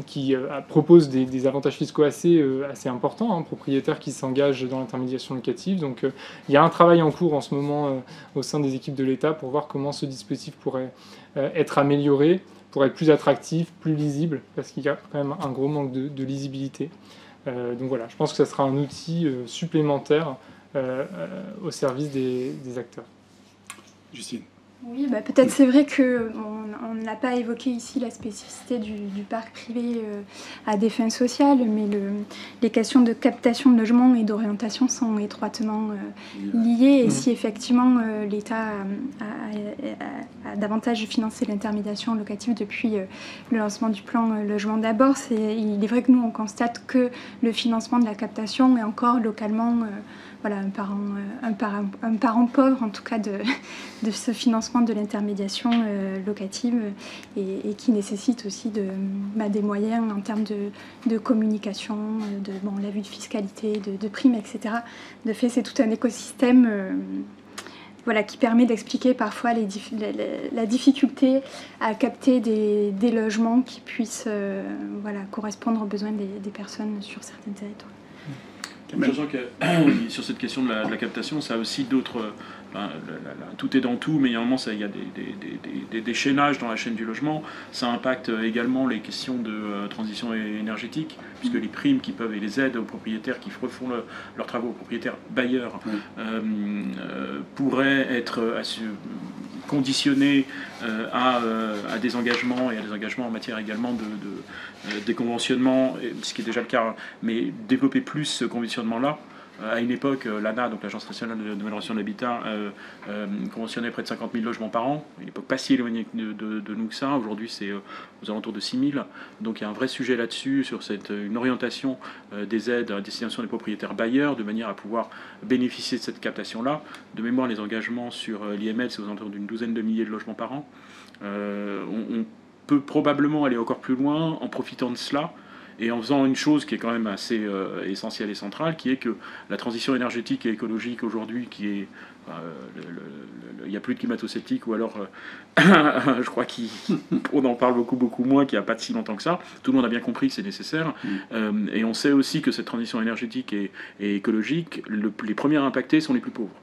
qui propose des avantages fiscaux assez importants, propriétaires qui s'engagent dans l'intermédiation locative. Donc il y a un travail en cours en ce moment au sein des équipes de l'État pour voir comment ce dispositif pourrait être amélioré, pour être plus attractif, plus lisible, parce qu'il y a quand même un gros manque de lisibilité. Donc voilà, je pense que ça sera un outil supplémentaire au service des acteurs. Justine. Oui, peut-être c'est vrai qu'on n'a pas évoqué ici la spécificité du parc privé à des fins sociales, mais les questions de captation de logements et d'orientation sont étroitement liées. Et si effectivement l'État a davantage financé l'intermédiation locative depuis le lancement du plan Logement d'abord, il est vrai que nous on constate que le financement de la captation est encore localement un parent pauvre en tout cas de ce financement de l'intermédiation locative et qui nécessite aussi des moyens en termes de communication, on l'a vu, de fiscalité, de primes, etc. De fait, c'est tout un écosystème qui permet d'expliquer parfois la difficulté à capter des logements qui puissent correspondre aux besoins des personnes sur certains territoires. Sachant que sur cette question de la captation, ça a aussi d'autres... tout est dans tout, mais il y a un moment, il y a des déchaînages dans la chaîne du logement. Ça impacte également les questions de transition énergétique, puisque les primes et les aides aux propriétaires qui refont leurs travaux aux propriétaires bailleurs pourraient être conditionnées à des engagements et à des engagements en matière également de déconventionnement, ce qui est déjà le cas, mais développer plus ce conventionnement-là. À une époque, l'ANA, donc l'Agence nationale de l'amélioration de l'habitat, conventionnait près de 50 000 logements par an. À une époque pas si éloignée de nous que ça. Aujourd'hui, c'est aux alentours de 6 000. Donc il y a un vrai sujet là-dessus, sur une orientation des aides à destination des propriétaires bailleurs, de manière à pouvoir bénéficier de cette captation-là. De mémoire, les engagements sur l'IML, c'est aux alentours d'une douzaine de milliers de logements par an. On peut probablement aller encore plus loin en profitant de cela, et en faisant une chose qui est quand même assez essentielle et centrale, qui est que la transition énergétique et écologique aujourd'hui, qui est... il n'y a plus de climato-sceptiques, ou alors je crois qu'on en parle beaucoup moins, qu'il n'y a pas de si longtemps que ça. Tout le monde a bien compris que c'est nécessaire. Et on sait aussi que cette transition énergétique et écologique, les premiers impactés sont les plus pauvres.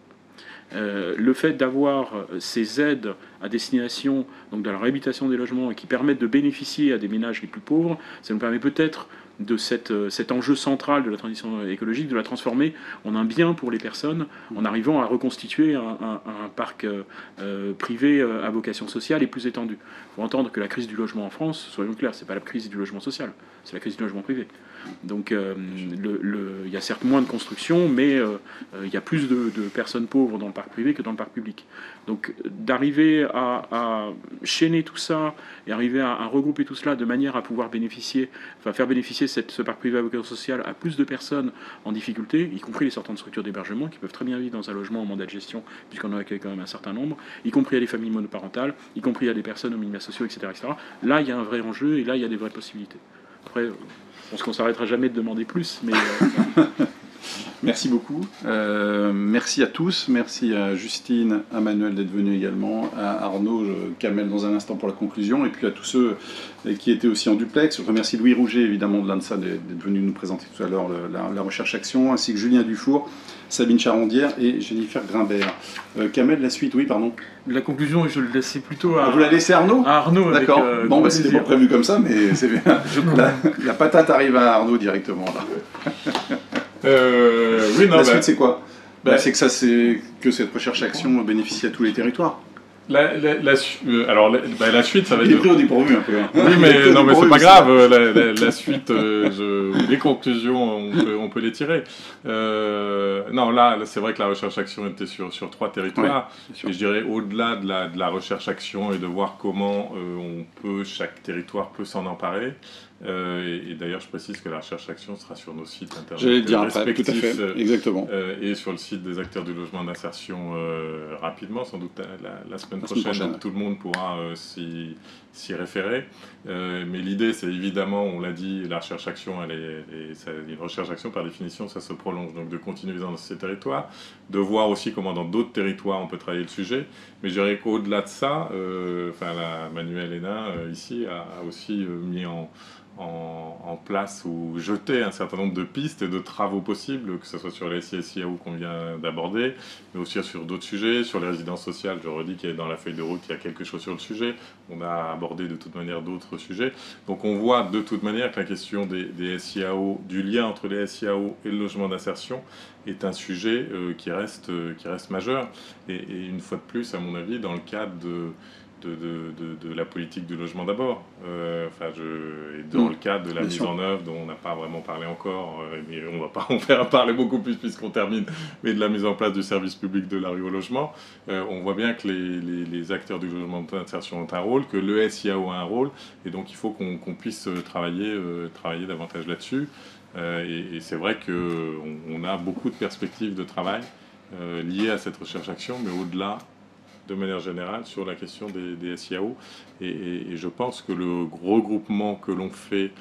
Le fait d'avoir ces aides à destination donc de la réhabilitation des logements et qui permettent de bénéficier à des ménages les plus pauvres, ça nous permet peut-être de cet enjeu central de la transition écologique, de la transformer en un bien pour les personnes, en arrivant à reconstituer un parc privé à vocation sociale et plus étendu. Il faut entendre que la crise du logement en France, soyons clairs, c'est pas la crise du logement social, c'est la crise du logement privé. Donc il y a certes moins de construction, mais il y a plus de personnes pauvres dans le parc privé que dans le parc public. Donc d'arriver à chaîner tout ça et arriver à regrouper tout cela de manière à pouvoir faire bénéficier ce parc privé à vocation sociale à plus de personnes en difficulté, y compris les sortants de structures d'hébergement qui peuvent très bien vivre dans un logement en mandat de gestion, puisqu'on en accueille quand même un certain nombre, y compris à des familles monoparentales, y compris à des personnes aux minima sociaux, etc., etc. Là, il y a un vrai enjeu et là, il y a des vraies possibilités. Après, je pense qu'on ne s'arrêtera jamais de demander plus, mais... Merci beaucoup. Merci à tous. Merci à Justine, à Manuel d'être venu également, à Arnaud, Kamel dans un instant pour la conclusion, et puis à tous ceux qui étaient aussi en duplex. Je remercie Louis Rouget, évidemment, de l'ANSA, d'être venu nous présenter tout à l'heure la recherche-action, ainsi que Julien Dufour, Sabine Charandière et Jennifer Grimbert. Kamel, la suite, oui, pardon. La conclusion, je le laissais plutôt à... Vous la laissez à Arnaud ? À Arnaud. D'accord. Bon, bah, c'était pas prévu comme ça, mais c'est bien. La patate arrive à Arnaud directement, là. Oui, non, la suite, c'est quoi? C'est que cette recherche-action bénéficie à tous les territoires. La suite, ça va être... Il est pris au dépourvu un peu. Hein. Oui, mais non, mais c'est pas grave. La suite, les conclusions, on peut les tirer. Non, là, c'est vrai que la recherche-action était sur 3 territoires. Ouais, et je dirais au-delà de la recherche-action et de voir comment chaque territoire peut s'en emparer. Et d'ailleurs, je précise que la recherche-action sera sur nos sites internet. J'allais le dire après, tout à fait, exactement. Et sur le site des acteurs du logement d'insertion rapidement, sans doute la semaine prochaine, donc tout le monde pourra s'y référer. Mais l'idée, c'est évidemment, on l'a dit, la recherche-action, une recherche-action par définition, ça se prolonge, donc de continuer dans ces territoires, de voir aussi comment dans d'autres territoires on peut travailler le sujet. Mais je dirais qu'au-delà de ça, Manuel Hénin, ici, a aussi mis en place ou jeter un certain nombre de pistes et de travaux possibles, que ce soit sur les SIAO qu'on vient d'aborder, mais aussi sur d'autres sujets, sur les résidences sociales. Je redis qu'il y a dans la feuille de route, il y a quelque chose sur le sujet. On a abordé de toute manière d'autres sujets. Donc on voit de toute manière que la question des SIAO, du lien entre les SIAO et le logement d'insertion est un sujet qui reste majeur. Et une fois de plus, à mon avis, dans le cadre de la politique du logement d'abord, et dans le cadre de la mise en œuvre dont on n'a pas vraiment parlé encore, mais on ne va pas en faire parler beaucoup plus puisqu'on termine, mais de la mise en place du service public de la rue au logement, on voit bien que les acteurs du logement d'insertion ont un rôle, que le SIAO a un rôle, et donc il faut qu'on puisse travailler davantage là-dessus. Et c'est vrai qu'on a beaucoup de perspectives de travail liées à cette recherche-action, mais au-delà, de manière générale, sur la question des SIAO. Et je pense que le regroupement que l'on fait,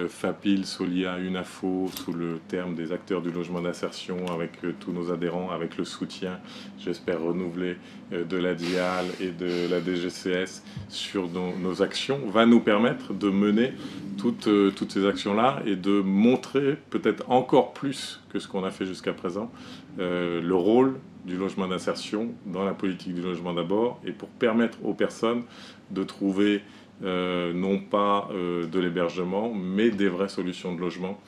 FAPIL, Solia, UNAFO, sous le terme des acteurs du logement d'insertion, avec tous nos adhérents, avec le soutien, j'espère renouvelé, de la DIAL et de la DGCS sur nos actions, va nous permettre de mener toutes ces actions-là et de montrer peut-être encore plus que ce qu'on a fait jusqu'à présent le rôle du logement d'insertion dans la politique du logement d'abord, et pour permettre aux personnes de trouver non pas de l'hébergement, mais des vraies solutions de logement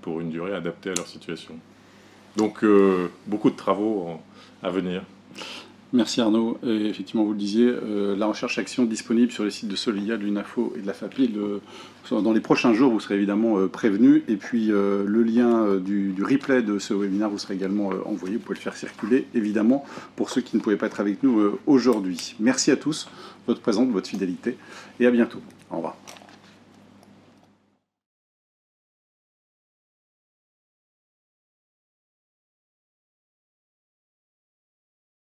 pour une durée adaptée à leur situation. Donc beaucoup de travaux à venir. Merci Arnaud. Et effectivement, vous le disiez, la recherche-action disponible sur les sites de Solia, de l'UNAFO et de la FAPIL. Dans les prochains jours, vous serez évidemment prévenus. Et puis, le lien du replay de ce webinaire vous sera également envoyé. Vous pouvez le faire circuler, évidemment, pour ceux qui ne pouvaient pas être avec nous aujourd'hui. Merci à tous, votre présence, votre fidélité. Et à bientôt. Au revoir.